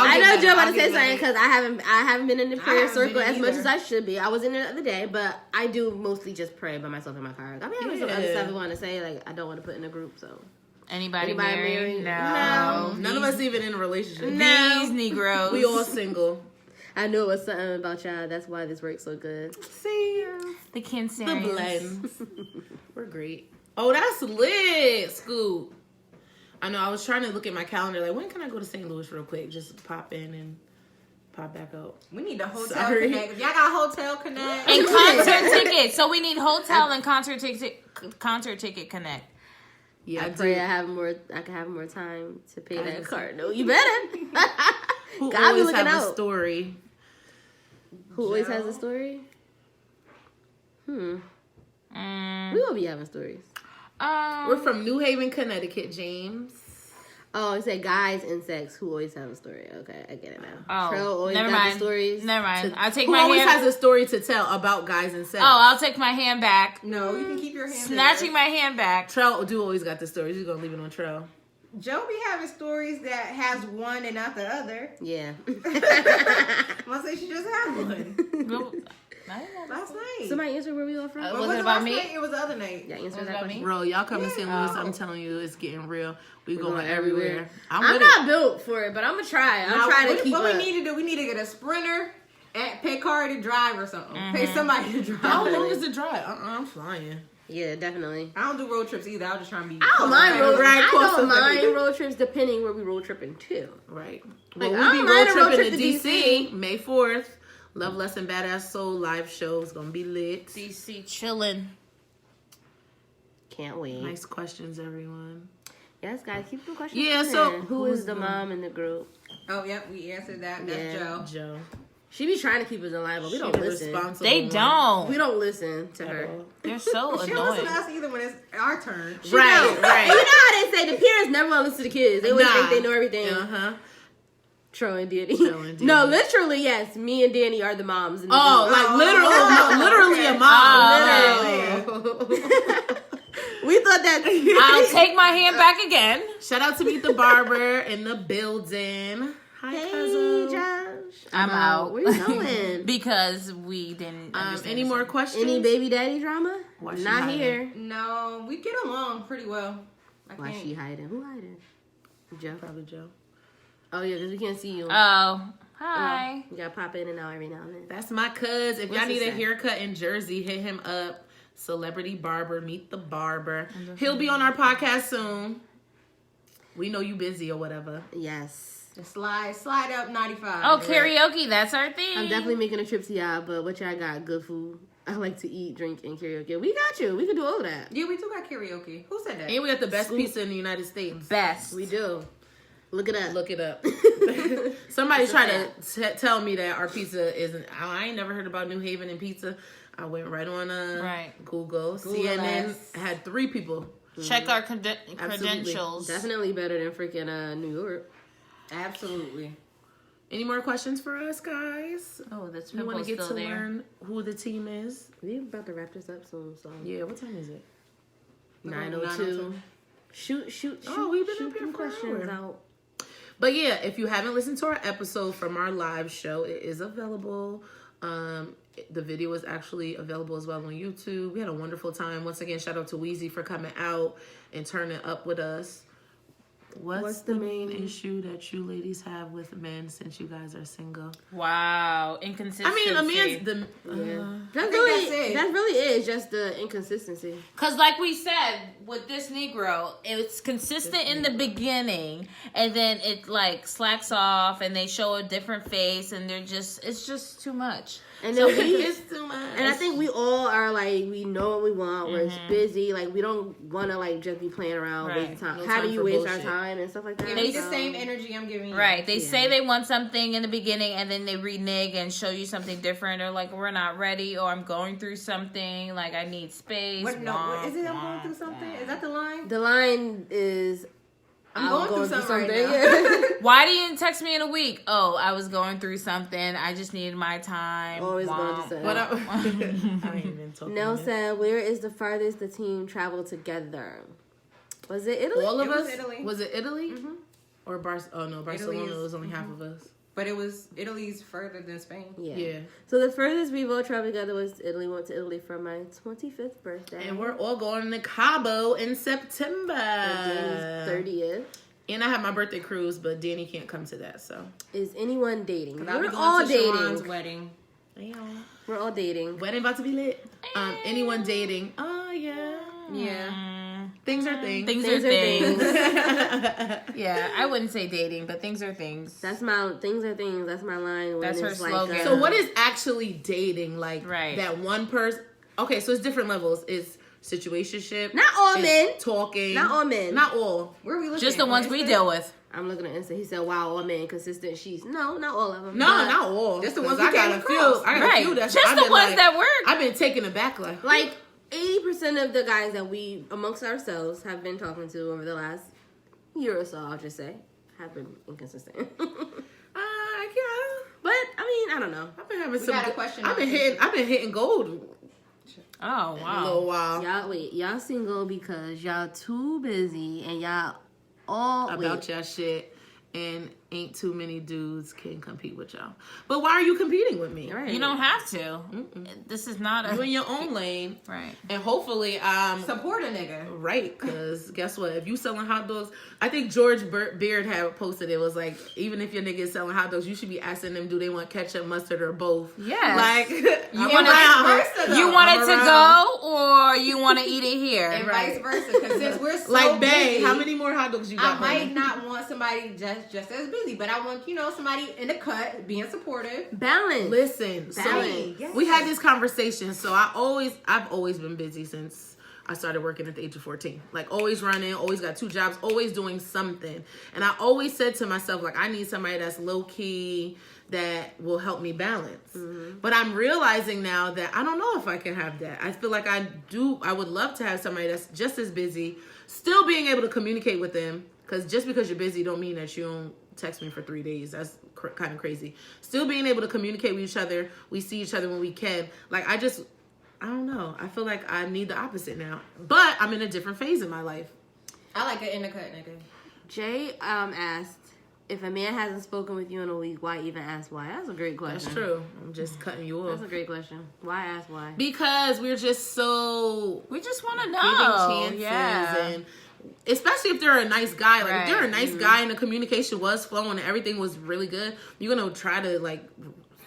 C: I know Joe about
A: I'll
C: to say
A: get
C: something
A: better.
C: because I haven't been in the prayer
B: haven't
C: circle
B: been
C: as much
B: either.
C: as I should be. I was in it the other day, but I do mostly just pray by myself in my car. I mean, I have some other
A: Yeah.
C: stuff I want to say. Like I don't want to put in a group, so
E: Anybody
C: Anybody
E: married?
C: married?
E: No.
A: None of us even in a relationship.
C: No.
E: These Negroes.
A: We all single.
C: I knew it was something about y'all. That's why this works so good.
A: See
E: the
A: the
E: Cancerians.
A: blends. We're great. Oh, that's lit, Scoop. I know. I was trying to look at my calendar. Like, when can I go to St. Louis real quick? Just pop in and pop back out.
B: We need the hotel
A: Sorry.
B: connect. If y'all got hotel connect.
E: And concert tickets. So we need hotel and concert ticket connect.
A: Yeah,
C: I pray I can have more time to pay
A: I
C: that
A: just-
C: card. No, you better.
A: Who
C: God be
A: always
C: looking
A: have a
C: out.
A: story?
C: Who always has
B: Joe.
C: a story? We
E: Mm,
C: will be having stories.
A: We're from New Haven, Connecticut, James.
C: Oh, it said guys and sex who always have a story. Okay, I get it now.
E: Oh,
C: Trell always
E: never
C: got
E: mind.
C: the stories.
E: Never mind. I'll take
A: Who
E: my
A: always
E: hand.
A: has a story to tell about guys and sex?
E: Oh, I'll take my hand back.
B: No, you can keep your hands.
E: Snatching my hand back.
A: Trell do always got the story. She's gonna leave it on Trell.
B: Joe be having stories that has one and not the other.
C: Yeah.
B: I'll say she just had one last night.
C: Somebody answer where we all from?
E: Was
B: Was
E: it
B: it
E: about
B: last
E: me?
B: night? It was the other night.
C: Yeah,
E: Was
C: answer
E: it
C: that
E: about
C: question.
E: me?
A: Bro, y'all come to St. Louis.
B: Oh.
A: I'm telling you, it's getting real. We
C: We're
A: going everywhere.
C: I'm
A: with
C: not built for it, but I'm gonna try. I'm
B: Now,
C: trying to keep
B: what
C: up.
B: we need to do, we need to get a sprinter and pay car to drive or something. Pay somebody to drive.
A: How long is the drive? I'm flying.
C: Yeah, definitely.
B: I don't do road trips either. I was just trying to be.
C: I don't mind road
A: Right,
C: trips. I
A: cost
C: don't mind
A: effective.
C: road trips depending where we road tripping to.
A: Right.
C: Like,
A: Well,
C: I
A: we'll
C: don't
A: be road
C: mind a road
A: tripping
C: trip
A: to
C: to
A: DC
C: DC.
A: May 4th. Love Lesson Badass Soul live show is gonna be lit.
E: DC chilling.
C: Can't wait.
A: Nice questions, everyone.
C: Yes, guys, keep the questions.
A: Yeah,
C: coming.
A: so
C: who is the mom in the group?
B: Oh, yep, we answered that. That's
C: Yeah.
B: Joe.
A: Joe.
C: She be trying to keep us alive, but we don't
A: She the
C: listen.
A: responsible
E: They
A: one.
E: don't.
C: We don't listen to her.
E: They're so
B: She don't listen
E: annoying.
B: to us either when it's our turn.
C: She
A: Right,
C: don't.
A: right.
C: You know how they say the parents never want to listen to the kids. They always think they know everything.
A: Uh-huh.
C: Tro and Danny.
A: Tro and Danny.
C: No, literally, yes. Me and Danny are the moms. In the
A: Oh,
C: group.
A: like literally a mom.
C: Literally. We thought that.
E: I'll take my hand back again.
A: Shout out to Meet the Barber in the building. Hi,
C: Hey,
A: cousin.
C: Josh.
E: I'm out.
C: Where you going?
E: Because we didn't understand
A: Any more questions?
C: Any baby daddy drama?
A: Why she
C: Not
A: hiding?
C: here.
B: No, we get along pretty well.
C: Why she hiding? Who hiding? Joe.
A: Probably Joe.
C: Oh yeah, because we can't see you.
E: Oh, hi.
C: You gotta pop in and out every now and then.
A: That's my cuz. If
C: What's
A: y'all need
C: he
A: a
C: say?
A: haircut in Jersey, hit him up. Celebrity Barber, Meet the Barber. He'll be on our podcast soon. We know you busy or whatever.
C: Yes.
B: Just slide up 95.
E: Oh, karaoke. That's our thing.
C: I'm definitely making a trip to y'all, but what y'all got? Good food. I like to eat, drink, and karaoke. We got you. We can do all of that.
B: Yeah, we do got karaoke. Who said that?
A: And we got the best pizza in the United States.
E: best.
C: We do. Look it up.
A: Look it up. Somebody tried to tell me that our pizza isn't. I ain't never heard about New Haven and pizza. I went right on Google. CNN
B: us.
A: had 3 people.
E: Check our
A: Absolutely.
E: credentials.
C: Definitely better than freaking New York.
B: Absolutely.
A: Any more questions for us, guys?
E: Oh, that's
A: You want
E: pimple
A: to get
E: still
A: to
E: there.
A: learn who the team is?
C: We about to wrap this up soon, so
A: Yeah, what time is it?
C: 9:02. Shoot.
A: Oh, we've been
C: shoot
A: up here
C: them
A: for an
C: questions
A: hour.
C: out.
A: But yeah, if you haven't listened to our episode from our live show, it is available. The video is actually available as well on YouTube. We had a wonderful time. Once again, shout out to Weezy for coming out and turning up with us. What's the main issue that you ladies have with men since you guys are single?
E: Wow, inconsistency.
A: I mean, a man's the
C: That's
B: think
C: really
B: that's it.
C: That really is just the inconsistency.
E: Because like we said, with this Negro, it's consistent in the beginning, and then it like slacks off, and they show a different face, and it's just too much.
C: And then
A: it's too much.
C: and I think we all are like, we know what we want. We're busy. Like, we don't want to like just be playing around,
E: Right.
C: wasting time.
A: No
C: How
A: time
C: do you
A: for
C: waste
A: bullshit.
C: our time and stuff like that?
B: Give me the
C: So-
B: same energy I'm giving you.
E: Right. They say they want something in the beginning and then they renege and show you something different. Or like, we're not ready, or I'm going through something. Like, I need space.
B: What, no, what, is it I'm
E: Womp,
B: going through
E: womp,
B: something?
E: womp.
B: Is that the line?
C: The line is,
B: I'm going through something right now.
C: Yeah.
E: Why didn't you text me in a week? Oh, I was going through something. I just needed my time.
C: Always going
E: Womp.
C: to say.
A: But I ain't even talking.
C: Nell
A: about it.
C: said, "Where is the farthest the team traveled together? Was it Italy?
A: All of
B: It was
A: us.
B: Italy.
A: Was it Italy? Or Oh no, Barcelona
B: is-
A: was only half of us.
B: But Italy's further than Spain.
A: Yeah.
C: So the furthest we all traveled together was Italy. Went to Italy for my 25th birthday.
A: And we're all going to Cabo in September.
C: Danny's 30th.
A: And I have my birthday cruise, but Danny can't come to that, so.
C: Is anyone dating?
B: 'Cause I'll be
C: We're
B: going
C: all
B: to Sharon's
C: dating.
B: wedding.
C: We're all dating.
A: Wedding about to be lit. Anyone dating? Oh, yeah.
B: Yeah.
A: Things are things.
E: Things
C: Things
E: are
C: are
E: things.
C: things.
E: Yeah, I wouldn't say dating, but things are things.
C: That's my things are things. That's my line. When
E: That's her
C: it's
E: slogan.
A: So what is actually dating? Like
E: Right.
A: that one person. Okay, so it's different levels. It's situationship.
C: Not all
A: it's
C: men.
A: Talking.
C: Not all men.
A: Not all.
B: Where are we looking?
E: Just the ones we
B: Insta?
E: deal with.
C: I'm looking at Insta. He said, "Wow, all men consistent sheets." No, not all of them.
A: No,
C: But,
A: not all.
B: Just the
A: 'Cause
B: ones we
A: I got
B: came
A: a few.
B: across.
A: I got a
E: Right.
A: few that's
E: Just
A: I've
E: the
A: been
E: ones
A: like-
E: that work.
A: I've been taken aback like.
C: Like 80% of the guys that we amongst ourselves have been talking to over the last year or so, I'll just say, have been inconsistent.
A: Yeah.
C: But I mean, I don't know.
A: I've been having
B: We
A: some.
B: got a question
A: I've been
B: now.
A: hitting gold
E: Oh,
A: a little
E: wow.
A: while.
C: Y'all single because y'all too busy and y'all all
A: About
C: wait.
A: your shit and ain't too many dudes can compete with y'all. But why are you competing with me?
C: Right.
E: You don't have to. This is not
A: You
E: a
A: in your own lane.
E: right.
A: And hopefully,
B: Support a nigga.
A: right, because guess what? If you selling hot dogs, I think George Beard had posted it was like, even if your nigga is selling hot dogs, you should be asking them, do they want ketchup, mustard, or both?
E: Yes.
A: Like,
E: You
A: want
E: want it to go, or you want to eat it here?
B: And vice versa. Because since we're so
A: like, babe,
B: busy,
A: how many more hot dogs you got?
B: I might not want somebody just as busy, but I want, somebody in the cut being supportive.
C: Balance.
A: Listen, so
C: Balance.
B: Yes.
A: we had this conversation. So I've always been busy since I started working at the age of 14. Like, always running, always got 2 jobs, always doing something. And I always said to myself, like, I need somebody that's low key, that will help me balance.
C: Mm-hmm.
A: But I'm realizing now that I don't know if I can have that. I feel like I would love to have somebody that's just as busy, still being able to communicate with them. Because just because you're busy don't mean that you don't text me for 3 days. That's kind of crazy. Still being able to communicate with each other. We see each other when we can. Like, I don't know. I feel like I need the opposite now. But I'm in a different phase in my life.
B: I like it in the cut, nigga.
C: Jay asked, if a man hasn't spoken with you in a week, why even ask why? That's a great question.
A: That's true. I'm just cutting you off.
C: That's a great question. Why ask why?
A: Because we're just so
E: We just want to
A: giving
E: know.
A: chances
E: Yeah.
A: and especially if they're a nice guy. Like, if they're a
E: Right.
A: nice guy and the communication was flowing and everything was really good, you're gonna try to like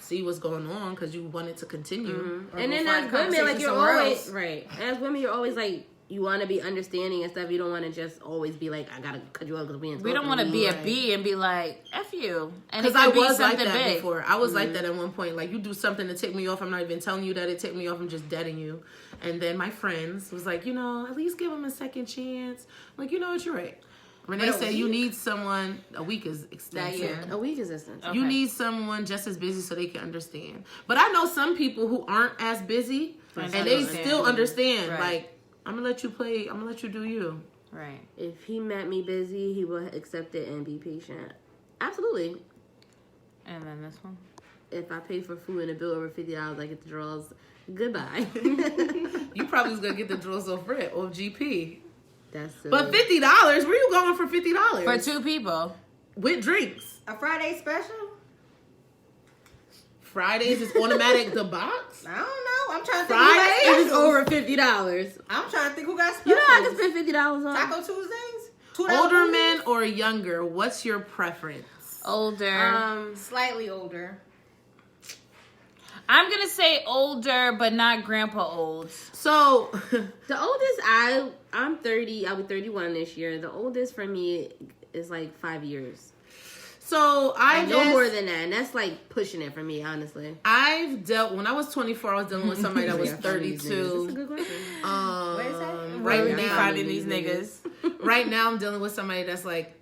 A: see what's going on because you want it to continue.
C: And then
B: find
C: as women, like,
B: conversation
C: you're
B: somewhere
C: always
B: else.
C: right. As women, you're always like, you want to be understanding and stuff. You don't want to just always be like, I gotta cut you off because we ain't
E: We don't want to
C: talking.
E: be a B and be like, F you. And it
A: Because I
E: could be
A: was like
E: something
A: that
E: big.
A: before. I was like that at one point. Like, you do something to take me off. I'm not even telling you that it take me off. I'm just deading you. And then my friends was like, at least give him a second chance. I'm like, you know what? You're right. Renee said you need someone. A week is extensive.
C: A week existence.
A: You need someone just as busy so they can understand. But I know some people who aren't as busy and they still understand.
E: Right.
A: Like, I'm gonna let you play. I'm gonna let you do you.
E: Right.
C: If he met me busy, he will accept it and be patient. Absolutely.
E: And then this one.
C: If I pay for food and a bill over $50, I get the draws. Goodbye.
A: You probably was gonna get the drills off Red or GP.
C: That's
A: But $50, where you going for $50?
E: For 2 people.
A: With drinks.
B: A Friday special?
A: Fridays is automatic the box.
B: I don't know. I'm trying to think.
A: Friday?
B: Who got
C: It is
B: specials.
C: over $50.
B: I'm trying to think who got specials.
C: You know I can spend $50 on.
B: Taco Tuesdays? $2
A: Older
B: Tuesdays?
A: men or younger? What's your preference?
E: Older.
B: Slightly older.
E: I'm going to say older, but not grandpa old.
A: So,
C: The oldest, I'm 30. I'll be 31 this year. The oldest for me is like 5 years.
A: I
C: No more than that. And that's like pushing it for me, honestly.
A: when I was 24, I was dealing with somebody that was
C: That's a
A: 32.
C: good question.
B: What is that?
A: Right
E: Where we
A: now,
E: finding these niggas.
A: right now, I'm dealing with somebody that's like,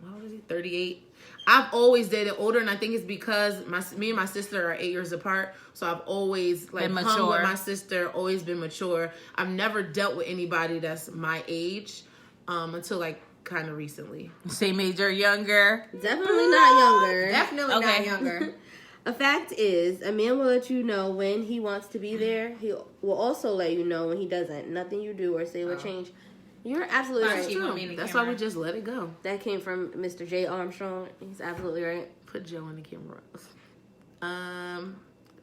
A: what was he, 38? I've always dated older, and I think it's because me and my sister are 8 years apart. So I've always like
E: Been
A: hung
E: mature.
A: with my sister, always been mature. I've never dealt with anybody that's my age until like kind of recently.
E: Same age or younger.
C: Definitely not younger.
B: Definitely
E: Okay.
B: not younger.
C: A fact is, a man will let you know when he wants to be there. He will also let you know when he doesn't. Nothing you do or say will change. You're absolutely
B: Fine,
C: right.
B: she want me in the
A: That's
B: camera.
A: why we just let it go.
C: That came from Mr. J. Armstrong. He's absolutely right.
A: Put Joe in the camera.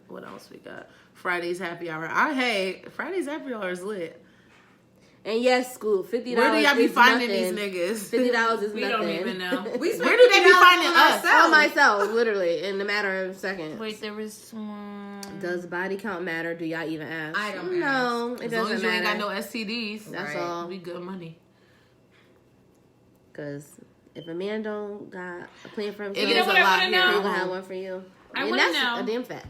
A: What else we got? Friday's happy hour. Friday's happy hour is lit.
C: And yes, school, $50.
A: Where do y'all be
C: is
A: finding
C: nothing.
A: these niggas?
C: $50 is
E: We
C: nothing.
E: don't even know.
B: We spent
A: Where do they be
B: $50
A: finding
B: on
A: us?
B: ourselves.
C: On myself, literally, in a matter of seconds.
E: Wait, there was one.
C: Does body count matter? Do y'all even ask?
B: I don't
C: No, it
A: As
C: doesn't
A: long as you
C: matter.
A: ain't got no STDs,
C: That's
B: Right.
C: all.
A: we good money.
C: Because if a man don't got a plan for himself,
A: It
E: You know
A: is
E: what
A: a
E: I
A: lot
E: want to
A: here.
C: he
E: know?
C: will have one for you.
E: I
C: And
E: wanna
C: that's
E: know.
C: a damn fact.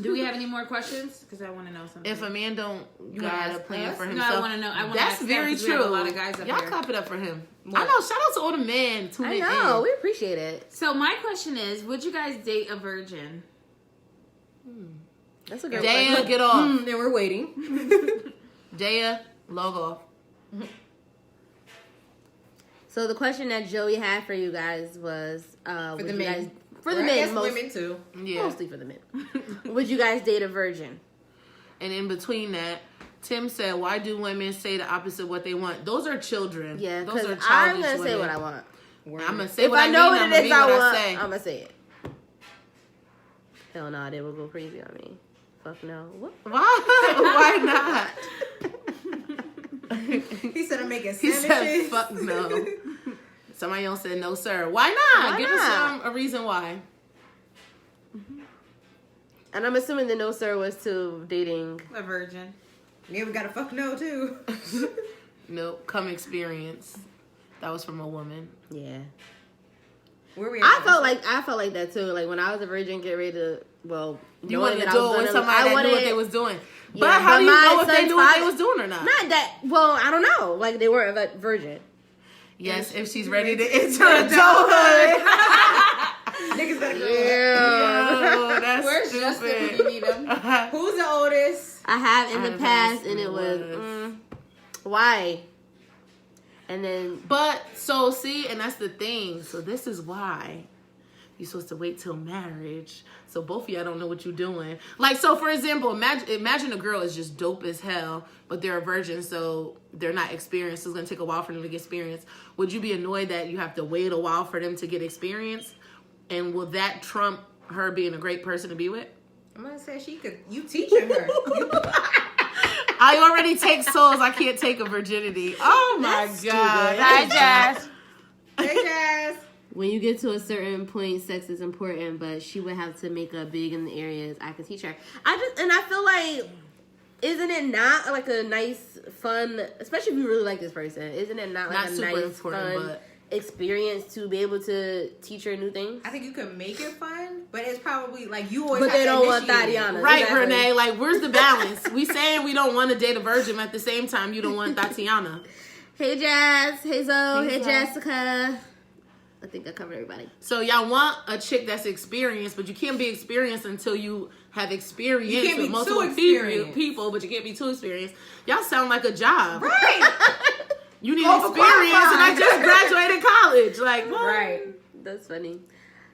E: Do we have any more questions? Because I want to know something.
A: If a man don't
B: wanna
A: got a
B: ask
A: plan
B: us?
A: for
E: No,
A: himself,
E: I wanna know. I wanna
A: that's
E: ask them,
A: very
E: 'cause we have
A: true.
E: a lot of guys up
A: Y'all
E: here.
A: clap it up for him. I know. Shout out to all the men.
C: I know. We appreciate it.
E: So my question is, would you guys date a virgin?
C: That's a good
A: Daya,
C: question.
A: get off.
B: And we're waiting.
A: Daya, log off.
C: So the question that Joey had for you guys was,
B: For
C: would
B: the
C: you
B: men.
C: guys, for the
B: Or I
C: men,
B: guess
C: most,
B: women too.
A: Yeah.
C: mostly for the men. Would you guys date a virgin?
A: And in between that, Tim said, "Why do women say the opposite of what they want? Those are children.
C: Yeah,
A: those
C: because
A: are
C: I'm
A: childish
C: gonna say
A: women.
C: what I want.
B: Word.
A: I'm gonna say
C: If
A: what
C: I know
A: mean,
C: what
A: I'm
C: it
A: gonna
C: is
A: mean
C: I
A: what
C: want,
A: I say.
C: I'm gonna say it. Hell no, they will go crazy on me. Fuck no. What?
A: Why? Why not?
B: He said I'm making
A: He
B: sandwiches.
A: said, "Fuck no." Somebody else said, "No, sir." Why not?
C: Why
A: Give
C: not?
A: us a reason why.
C: And I'm assuming the no sir was to dating.
E: A virgin.
B: Yeah, we got a fuck no too.
A: Nope. Come experience. That was from a woman.
C: Yeah.
B: Where we?
C: I felt like that too. Like when I was a virgin, get ready to
A: You
C: knowing
A: wanted to
C: that I
A: do
C: was
A: it with
C: gonna-
A: somebody
C: I
A: that
C: wanted
A: knew what
C: it-
A: they was doing.
C: Yeah,
A: But how do you
C: my
A: know if they
C: son's
A: knew what they
C: father-
A: was doing or not?
C: Not that. Well, I don't know. Like they weren't a virgin.
A: Yes, if she's ready to enter adulthood.
B: Niggas better grow up.
C: Yeah.
A: Yo, that's
E: Where's
A: stupid.
E: Justin when you need him?
B: Who's the oldest?
C: I have in
A: I
C: the
A: have
C: past,
A: asked
C: and it
A: who
C: was
A: it was.
C: why. And then
A: But so see, and that's the thing. So this is why you're supposed to wait till marriage. So both of y'all don't know what you're doing. Like, so for example, imagine a girl is just dope as hell, but they're a virgin, so they're not experienced. So it's gonna take a while for them to get experience. Would you be annoyed that you have to wait a while for them to get experience? And will that trump her being a great person to be with?
B: I'm gonna say you teaching her.
A: I already take souls. I can't take a virginity. Oh my God.
E: Hi, Jazz.
B: Hey, Jazz.
C: when you get to a certain point, sex is important, but she would have to make up big in the areas I could teach her. I feel like, isn't it not like a nice, fun, especially if you really like this person, isn't it not like
A: Not
C: a
A: super
C: nice,
A: important,
C: fun
A: but
C: experience to be able to teach her new things?
B: I think you can make it fun, but it's probably like you always.
C: But
B: have
C: they
B: to
C: don't want
B: initiate it.
C: Tatiana.
A: right,
C: Exactly.
A: Renee. Like, where's the balance? We saying we don't want to date a virgin, but at the same time, you don't want Tatiana.
C: Hey Jazz, hey Zoe, hey
A: Zoe.
C: Jessica. I think I covered everybody.
A: So y'all want a chick that's experienced, but you can't be experienced until you have experience
B: You can't
A: with
B: be
A: multiple
B: too experienced.
A: people, but you can't be too experienced. Y'all sound like a job.
B: Right.
A: You need
B: Overqualified.
A: experience, and I just graduated college. Like, what?
B: Right.
C: That's funny.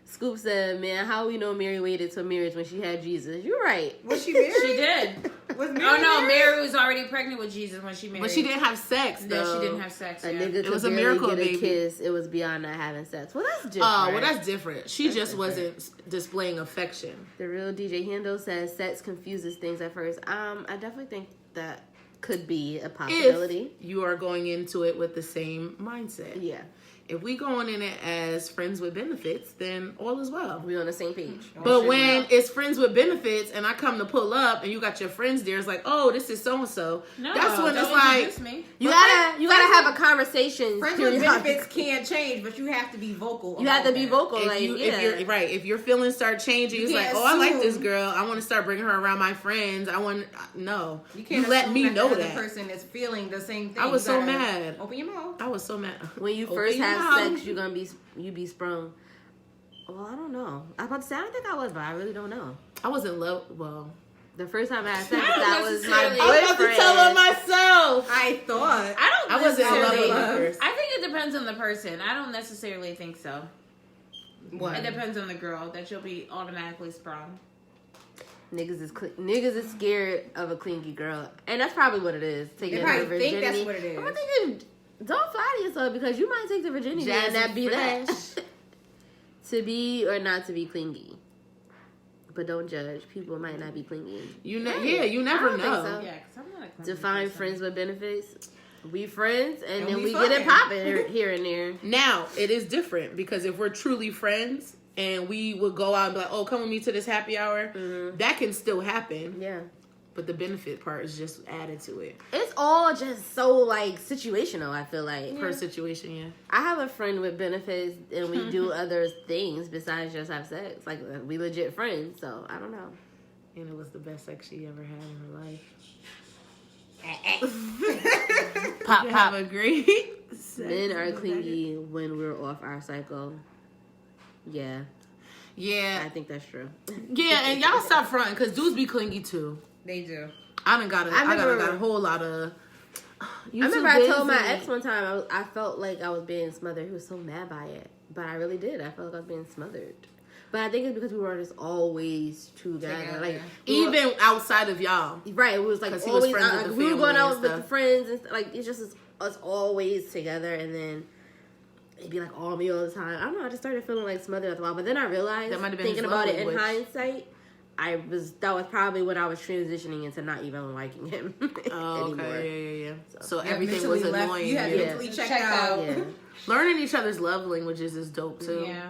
C: Scoop said, man, how we know Mary waited till marriage when she had Jesus? You're right.
B: Was she married?
E: She did.
B: Was Mary
E: Oh no,
B: married?
E: Mary was already pregnant with Jesus when she married.
A: But she didn't have sex, though.
E: No, she didn't have sex.
C: A
E: Yeah.
C: nigga could
A: was a
C: barely
A: miracle,
C: get
A: baby.
C: a kiss. It was beyond not having sex. Well, that's different.
A: Oh, well, that's different. She just wasn't displaying affection.
C: The real DJ Hendo says sex confuses things at first. I definitely think that could be a possibility.
A: If you are going into it with the same mindset.
C: Yeah,
A: If we going in it as friends with benefits, then all is well.
C: we on the same page.
A: But when it's friends with benefits and I come to pull up and you got your friends there, it's like, oh, this is so and so.
E: No,
A: That's when it's
E: don't
A: like,
E: introduce me.
C: You gotta have a conversation.
B: Friends with
C: periodically.
B: benefits can change, but you have to be vocal.
C: You have to be vocal.
A: if
C: Like,
A: if your feelings start changing,
B: You
A: it's like,
B: can't
A: oh, I like
B: assume.
A: this girl. I want to start bringing her around my friends. No,
B: You can't
A: let
B: assume
A: me
B: that
A: know
B: the other
A: that.
B: person is feeling the same thing.
A: I was
B: You
A: so
B: gotta
A: mad.
B: Open your mouth.
A: I was so mad.
C: when you
A: Open
C: first
A: your
C: have
A: mouth.
C: sex, you be sprung. Well, I don't know. I was about to say I don't think I was, but I really don't know.
A: I was in love. Well,
C: The first time I had sex,
E: I don't
C: that was my
E: necessarily-
A: I was about to
C: boyfriend.
A: tell her myself.
B: I thought.
E: I don't.
A: I wasn't in love with
E: necessarily-
A: her first.
E: I think it depends on the person. I don't necessarily think so.
B: What?
E: It depends on the girl that you'll be automatically sprung.
C: Niggas is scared of a clingy girl, and that's probably what it is. Taking
B: They
C: her
B: probably think
C: virginity.
B: that's what it is.
C: I'm thinking, don't fly to yourself because you might take the virginity
A: Jazzy
C: and that be that.
A: fresh.
C: To be or not to be clingy, but don't judge. People might not be clingy.
A: You
C: Right.
A: you
C: I
A: never
C: don't think
A: know.
C: so.
E: Yeah, because I'm not a clumsy
C: Define
E: person.
C: friends with benefits. We friends, and then
B: we
C: we get it
B: fucking.
C: popping here and there.
A: Now it is different because if we're truly friends and we would go out and be like, "Oh, come with me to this happy hour," that can still happen.
C: Yeah,
A: But the benefit part is just added to it
C: it's all just so like situational. I feel like
A: per situation. Yeah.
C: I have a friend with benefits, and we do other things besides just have sex. Like we legit friends. So I don't know.
A: And it was the best sex she ever had in her life.
E: Pop,
A: You
E: pop.
A: have a great.
C: Men are clingy when we're off our cycle. Yeah,
A: Yeah,
C: I think that's true.
A: yeah, and y'all stop fronting because dudes be clingy too.
B: They do.
A: I done got
C: remember-
A: a whole lot of.
C: I remember I told my ex one time I felt like I was being smothered. He was so mad by it, but I really did. I felt like I was being smothered. But I think it's because we were just always together.
B: Together.
C: Like
A: Even outside of y'all.
C: right, it was like
A: 'Cause he was
C: always.
A: friends with the
C: we were going
A: family
C: out
A: and
C: with the
A: stuff.
C: friends and like it's just us always together. And then it'd be like all me all the time. I don't know. I just started feeling like smothered after a while. But then I realized,
A: That might have been
C: thinking
A: his
C: about
A: love
C: it in
A: language.
C: hindsight, that was probably when I was transitioning into not even liking him
A: Oh,
C: anymore.
A: okay, yeah. So
B: You had
A: everything was
B: mentally left-
A: annoying.
B: You had
A: you.
B: mentally checked out.
C: Yeah.
A: Learning each other's love languages is dope too.
B: Yeah.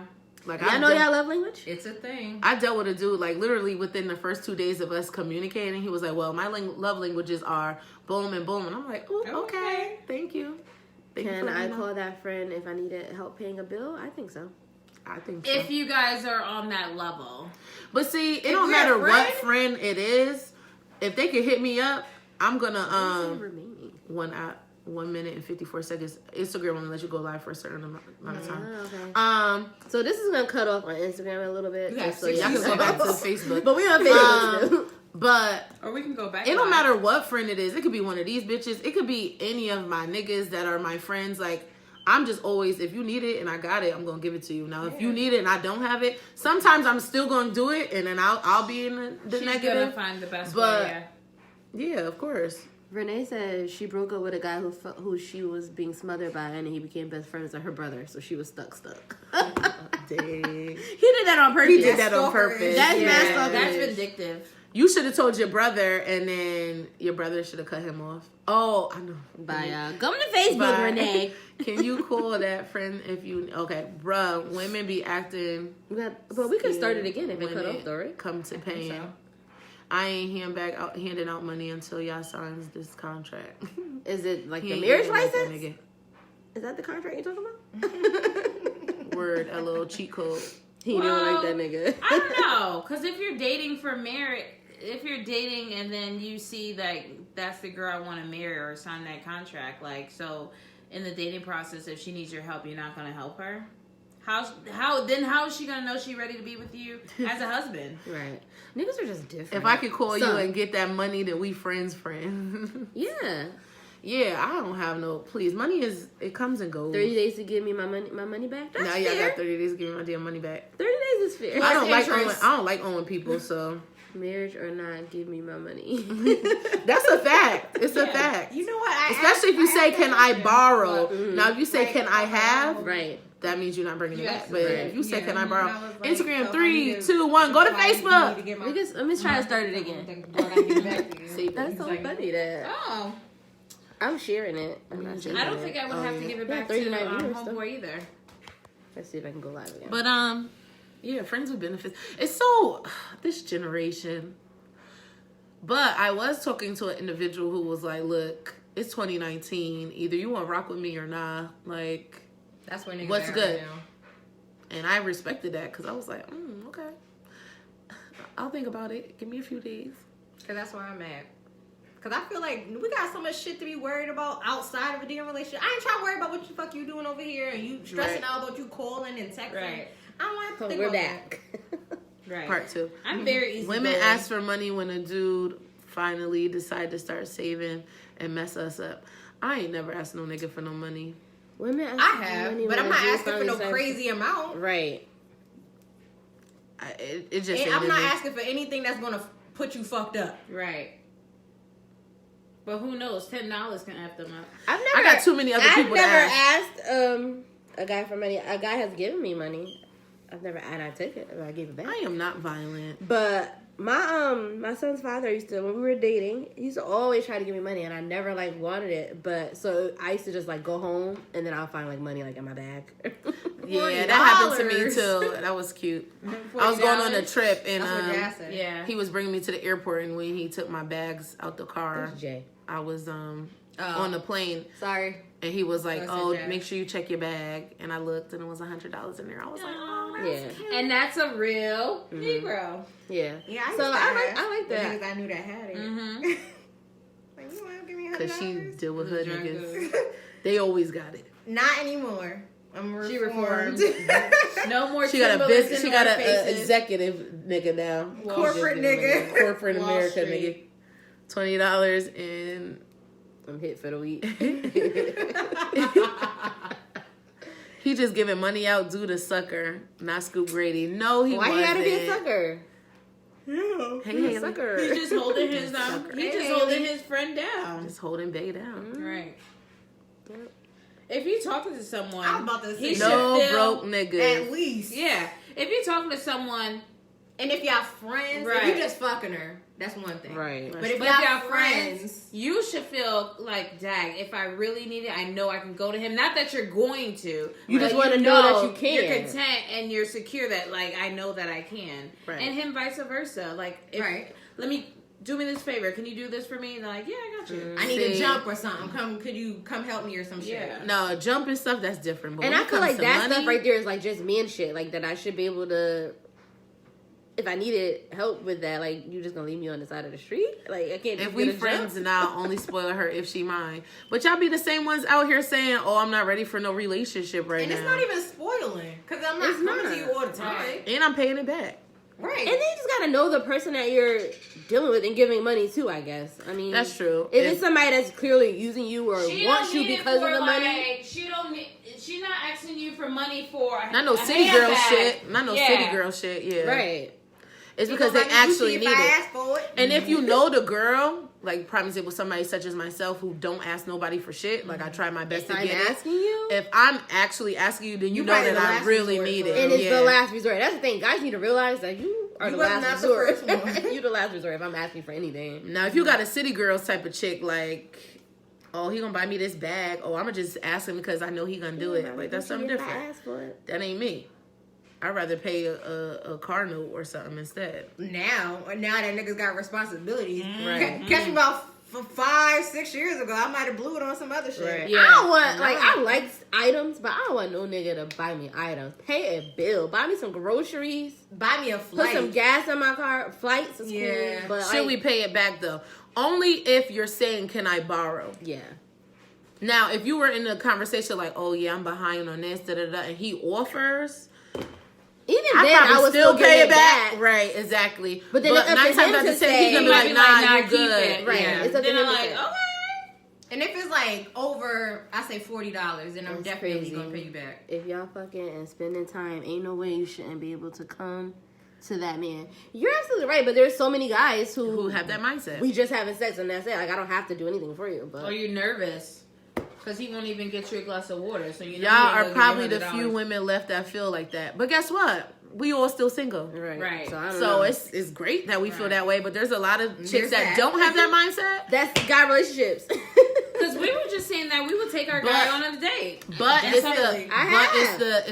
A: Like
C: Y'all know y'all love language?
B: It's a thing.
A: I dealt with a dude like literally within the first 2 days of us communicating. He was like, "Well, my love languages are boom and boom," and I'm like, "Ooh, okay, thank you." Thank you
C: Can
A: for
C: I
A: letting me know.
C: call that friend if I needed help paying a bill? I think so.
A: I think so.
E: If you guys are on that level.
A: But see, it don't
B: we're
A: matter
B: a
A: what
B: friend-
A: friend it is. If they can hit me up, I'm gonna
C: Remaining.
A: 1 minute and 54 seconds. Instagram won't let you go live for a certain amount of time.
C: Oh, okay. So this is gonna cut off on Instagram a little bit.
B: You have
C: just so
B: 60
A: Y'all can go
C: know.
A: back to Facebook.
C: But we on Facebook still.
A: But
B: Or we can go back.
A: it don't matter what friend it is. It could be one of these bitches. It could be any of my niggas that are my friends. Like, I'm just always, if you need it and I got it, I'm gonna give it to you. Now, if you need it and I don't have it, sometimes I'm still gonna do it, and then I'll be in the
E: She's
A: negative.
E: gonna find the best
A: But-
E: way.
A: Yeah, of course.
C: Renee said she broke up with a guy who she was being smothered by, and he became best friends with her brother, so she was stuck.
A: Dang.
C: He did that on purpose.
A: He did that on purpose.
C: That's
A: Yeah.
C: messed up.
E: That's vindictive.
A: You should have told your brother, and then your brother should have cut him off. Oh, I know.
C: Bye, come to Facebook,
A: Bye.
C: Renee.
A: Can you call that friend if you... Okay, bruh, women be acting...
C: But we can start it again if it cut
A: Women
C: off, though, right?
A: come to paying. I ain't handing out money until y'all signs this contract.
C: Is it like
A: He
C: the
A: ain't
C: marriage
A: giving that
C: license?
A: nigga.
C: Is that the contract you're talking about?
A: Word, a little cheat code.
C: He didn't like that nigga.
E: I don't know, because if you're dating for marriage, if you're dating and then you see that that's the girl I want to marry or sign that contract, like, so in the dating process, if she needs your help, you're not gonna help her. How is she gonna know she's ready to be with you as a husband?
C: Right. Niggas are just different.
A: If I could call you
C: Son.
A: and get that money, then we friends.
C: Yeah.
A: Yeah, I don't have no... Please, money is... It comes and goes.
C: 30 days to give me my money back? That's
A: Now y'all
C: fair.
A: got 30 days to give me my damn money back.
C: 30 days is fair.
A: I
B: interest.
A: don't like owing people, so...
C: Marriage or not, give me my money.
A: That's a fact. It's a fact.
B: You know what?
A: Especially if you say, can I borrow? Now, if you say, can I have?
C: Right.
A: That means you're not bringing it back.
B: Yes,
A: But
C: right.
A: if you say,
B: Yeah.
A: can I borrow?
B: And I was like,
A: Instagram,
B: so
A: 3, 2, 1, go to Facebook.
C: Let me try to start it again.
A: See,
C: That's so funny that
E: Oh,
C: I'm sharing it. I'm not sharing
E: I don't
C: it.
E: think I would have to give it
C: Yeah,
E: back to
C: 39 viewers, though.
E: homeboy either.
C: Let's see if I can go live again.
A: But, yeah, friends with benefits. It's so, this generation. But I was talking to an individual who was like, look, it's 2019. Either you want to rock with me or not. Like,
B: That's where niggas
A: What's
B: at
A: good?
B: right now.
A: and I respected that because I was like, okay. I'll think about it. Give me a few days.
B: Cause that's where I'm at. Cause I feel like we got so much shit to be worried about outside of a damn relationship. I ain't trying to worry about what the fuck you doing over here and you stressing
A: Right.
B: out about you calling and texting.
E: Right.
B: I don't want to
C: So
B: think
C: we're
B: about
C: back.
E: Right.
A: Part 2.
E: I'm very easy.
A: Women ask for money when a dude finally decide to start saving and mess us up. I ain't never asked no nigga for no money.
C: Women ask
B: I
C: for
B: have,
C: money
B: but
C: when
B: I'm
C: a
B: not
C: dude
B: asking for no
C: finally starts-
B: crazy amount.
C: Right.
A: It just
B: And
A: ain't
B: I'm
A: in
B: not
A: me.
B: asking for anything that's gonna put you fucked up.
E: Right. But who knows? $10 can F them up.
C: I've never.
A: I got too many other people to ask.
C: asked a guy for money. A guy has given me money. I've never, and I took it, or I gave it back.
A: I am not violent.
C: But my son's father used to, when we were dating, he used to always try to give me money, and I never like wanted it. But so I used to just like go home, and then I'll find like money like in my bag.
A: Yeah, that happened to me
B: $40.
A: too. That was cute. I was going on a trip and
B: That's what Jazz said.
E: Yeah.
A: he was bringing me to the airport, and when he took my bags out the car,
C: Where's Jay?
A: I was on the plane,
C: Sorry.
A: and he was like,
B: That's
A: "Oh,
B: it, Jack.
A: make sure you check your bag." And I looked, and it was $100 in there. I was like, "Oh, that's
C: Yeah.
A: cute."
E: And that's a real Negro.
C: Yeah.
B: Yeah, I used
C: So
B: to ask
C: I like
B: the
C: that.
B: niggas I knew that had it.
E: Mm-hmm.
B: Like, you want to give me $100?
A: Cause she deal with her
E: Drug
A: niggas. They always got it.
B: Not anymore. I'm reformed.
E: She reformed. No more.
A: She got a
E: Timberlands
A: business.
E: in
A: She got
E: our
A: a
E: faces.
A: executive nigga now.
B: Corporate nigga.
A: Corporate
B: Wall
A: America
B: Street.
A: nigga. $20 and
C: I'm hit for the week.
A: he just giving money out due to sucker, not Scoop Grady. No, he
C: Why
A: wasn't.
C: you gotta be a sucker?
A: Hey,
C: He's
A: hey,
C: a sucker.
E: He's just holding his
A: Sucker.
E: He's just
B: Hey,
E: holding
B: Haley.
E: his friend down.
A: Just holding Bay down.
E: Right. if you're talking to someone,
B: I was about to say,
E: he should
A: No
E: feel,
A: broke niggas.
B: at least.
E: Yeah, if you're talking to someone,
B: And if y'all friends,
E: Right.
B: if you just fucking her, that's one thing.
D: Right.
B: But if
E: but
B: y'all
E: if
B: friends,
E: you should feel like, dang, if I really need it, I know I can go to him. Not that you're going to.
C: You just
E: but
C: wanna know that you can.
E: You're content and you're secure that, like, I know that I can.
C: Right.
E: And him vice versa. Like, if,
B: Right.
E: do me this favor. Can you do this for me? And they're like, yeah, I got you.
B: I need to
A: See.
B: jump or something. Could you come help me or some shit?
E: Yeah.
A: No, jumping stuff, that's different. But
C: And
A: when
C: I
A: it
C: feel
A: comes
C: like
A: to
C: that
A: money,
C: stuff right there is like just men shit. Like that I should be able to, if I needed help with that, like you just gonna leave me on the side of the street? Like I can't. Just
A: If we
C: get a
A: friends,
C: jump?
A: then I'll only spoil her if she mine. But y'all be the same ones out here saying, "Oh, I'm not ready for no relationship right
B: And
A: now,"
B: it's not even spoiling. Because I'm not
C: It's
B: coming
C: not.
B: to you all the time.
E: Right.
A: and I'm paying it back.
B: Right.
C: And then you just gotta know the person that you're dealing with and giving money to. I guess. I mean,
A: That's true.
C: If it's somebody that's clearly using you or wants you because of the money,
E: She don't need. She's not asking you for money for.
A: not no
E: a
A: city girl
E: handbag.
A: shit. Not no
E: Yeah.
A: city girl shit. Yeah,
C: right?
A: It's because they actually need
B: if I
A: it.
B: ask for it.
A: And if you know the girl, like prime example, somebody such as myself who don't ask nobody for shit, like I try my best
C: If
A: to
C: I'm
A: get it.
C: asking you,
A: If I'm actually asking you, then you
B: You
A: know
B: probably
A: that
B: the
A: I
B: last
A: really
B: resort
A: need
B: for
A: it.
C: and it's
A: Yeah.
C: the last resort. That's the thing. Guys need to realize that you are
B: You
C: the
B: was
C: last
B: not the
C: resort.
B: first one.
C: You the last resort if I'm asking for anything.
A: Now, if you got a city girls type of chick, like, oh, he gonna buy me this bag. Oh, I'm gonna just ask him because I know he gonna do it. Like that's something
C: If I
A: different.
C: ask for it.
A: That ain't me. I'd rather pay a car note or something instead.
B: Now that niggas got responsibilities.
A: Right.
B: Catch me about 5-6 years ago, I might have blew it on some other shit.
A: Right.
C: I don't want I like items, but I don't want no nigga to buy me items. Pay a bill. Buy me some groceries.
B: Buy me a
C: Put
B: flight.
C: some gas in my car. Flights is
B: Yeah.
C: cool. But
A: Should we pay it back though? Only if you're saying, "Can I borrow?"
C: Yeah.
A: Now, if you were in a conversation like, "Oh yeah, I'm behind on this," da da da, and he offers,
C: Even
A: I
C: then, I
A: probably
C: would
A: still
C: give
A: pay
C: it
A: it back. Right, exactly.
C: But then it's up to
A: 9 times
C: him
A: out
C: to
A: of 10,
C: say-
A: he's gonna
C: He
A: be
C: might
A: like,
E: be
A: "Nah,
E: like, nah,
A: you
E: keep
A: good."
E: it.
C: Right.
E: Yeah.
C: It's up to
E: Then
C: him
E: I'm
C: to
E: like,
C: say.
E: okay.
B: And if it's like over, I say $40, then I'm
C: That's
B: definitely
C: crazy.
B: gonna pay you back.
C: If y'all fucking and spending time, ain't no way you shouldn't be able to come to that man. You're absolutely right, but there's so many guys
A: Who have that mindset?
C: we just having sex and that's it. Like I don't have to do anything for you. But
E: Or you're nervous because he won't even get you a glass of water. So you know
A: Y'all
E: he ain't
A: are
E: gonna
A: probably
E: give
A: the
E: you
A: few
E: $100.
A: women left that feel like that. But guess what? We all still single.
E: Right.
C: So I don't
A: So
C: know.
A: it's great that we feel that way, but there's a lot of chicks
B: There's
A: that
B: that.
A: don't have that mindset.
C: That's guy relationships.
E: Because we were just saying that we would take our guy on a date.
A: But it's
B: Definitely.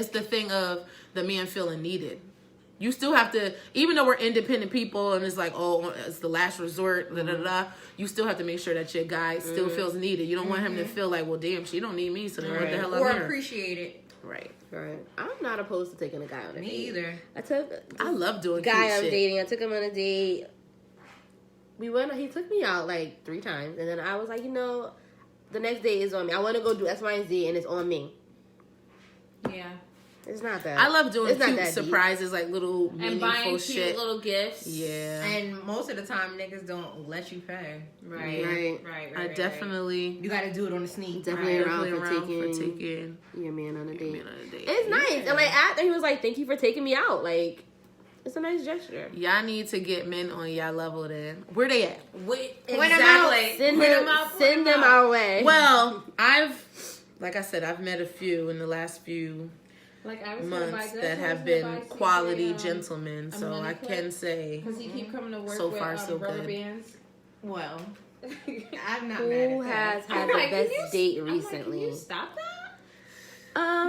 A: it's the thing of the man feeling needed. You still have to, even though we're independent people and it's like, oh, it's the last resort, da da da. You still have to make sure that your guy still feels needed. You don't want him to feel like, well, damn, she don't need me, so then what the hell
B: Or
A: I'm here?
B: appreciate it.
A: Right.
C: Right. I'm not opposed to taking a guy on a
B: Me
C: date.
B: either.
C: I took
A: I love doing
C: guy
A: cute
C: I'm
A: shit.
C: dating. I took him on a date. He took me out like 3 times, and then I was like, the next day is on me. I want to go do X, Y, and Z, and it's on me.
E: Yeah.
C: It's not that.
A: I love doing
C: It's not
A: cute
C: that deep.
A: surprises, like little
E: And buying
A: meaningful
E: cute
A: shit.
E: little gifts.
A: Yeah.
B: And most of the time, niggas don't let you pay.
E: Right.
C: Right.
E: Right.
A: I definitely
B: You got to do it on the sneak.
C: Definitely
A: right,
C: around,
A: definitely
C: for
A: around
C: taking your man on a date.
A: men on a date.
C: It's nice. And like after he was like, "Thank you for taking me out." Like, it's a nice gesture.
A: Y'all need to get men on y'all level then. Where they at?
E: Exactly.
C: Send
E: Put
C: them,
E: 'em out, put
C: send
E: 'em
C: them
E: out.
C: our way.
A: Well, like I said, I've met a few in the last few
E: Like I was gonna buy
A: months
E: this,
A: that
E: I
A: have
E: was gonna
A: been
E: buy
A: quality
E: CJ,
A: gentlemen,
E: a
A: so
E: money
A: I
E: clip.
A: can say
E: Because he keep coming to work
A: So
E: with
A: far, so
E: rubber
A: good.
E: bands.
B: Well, I'm not
C: Who
B: mad at
C: has
B: that.
C: had
E: I'm
C: the
E: like,
C: best
E: can you-
C: date
E: I'm like,
C: recently?
E: can you stop that?
C: I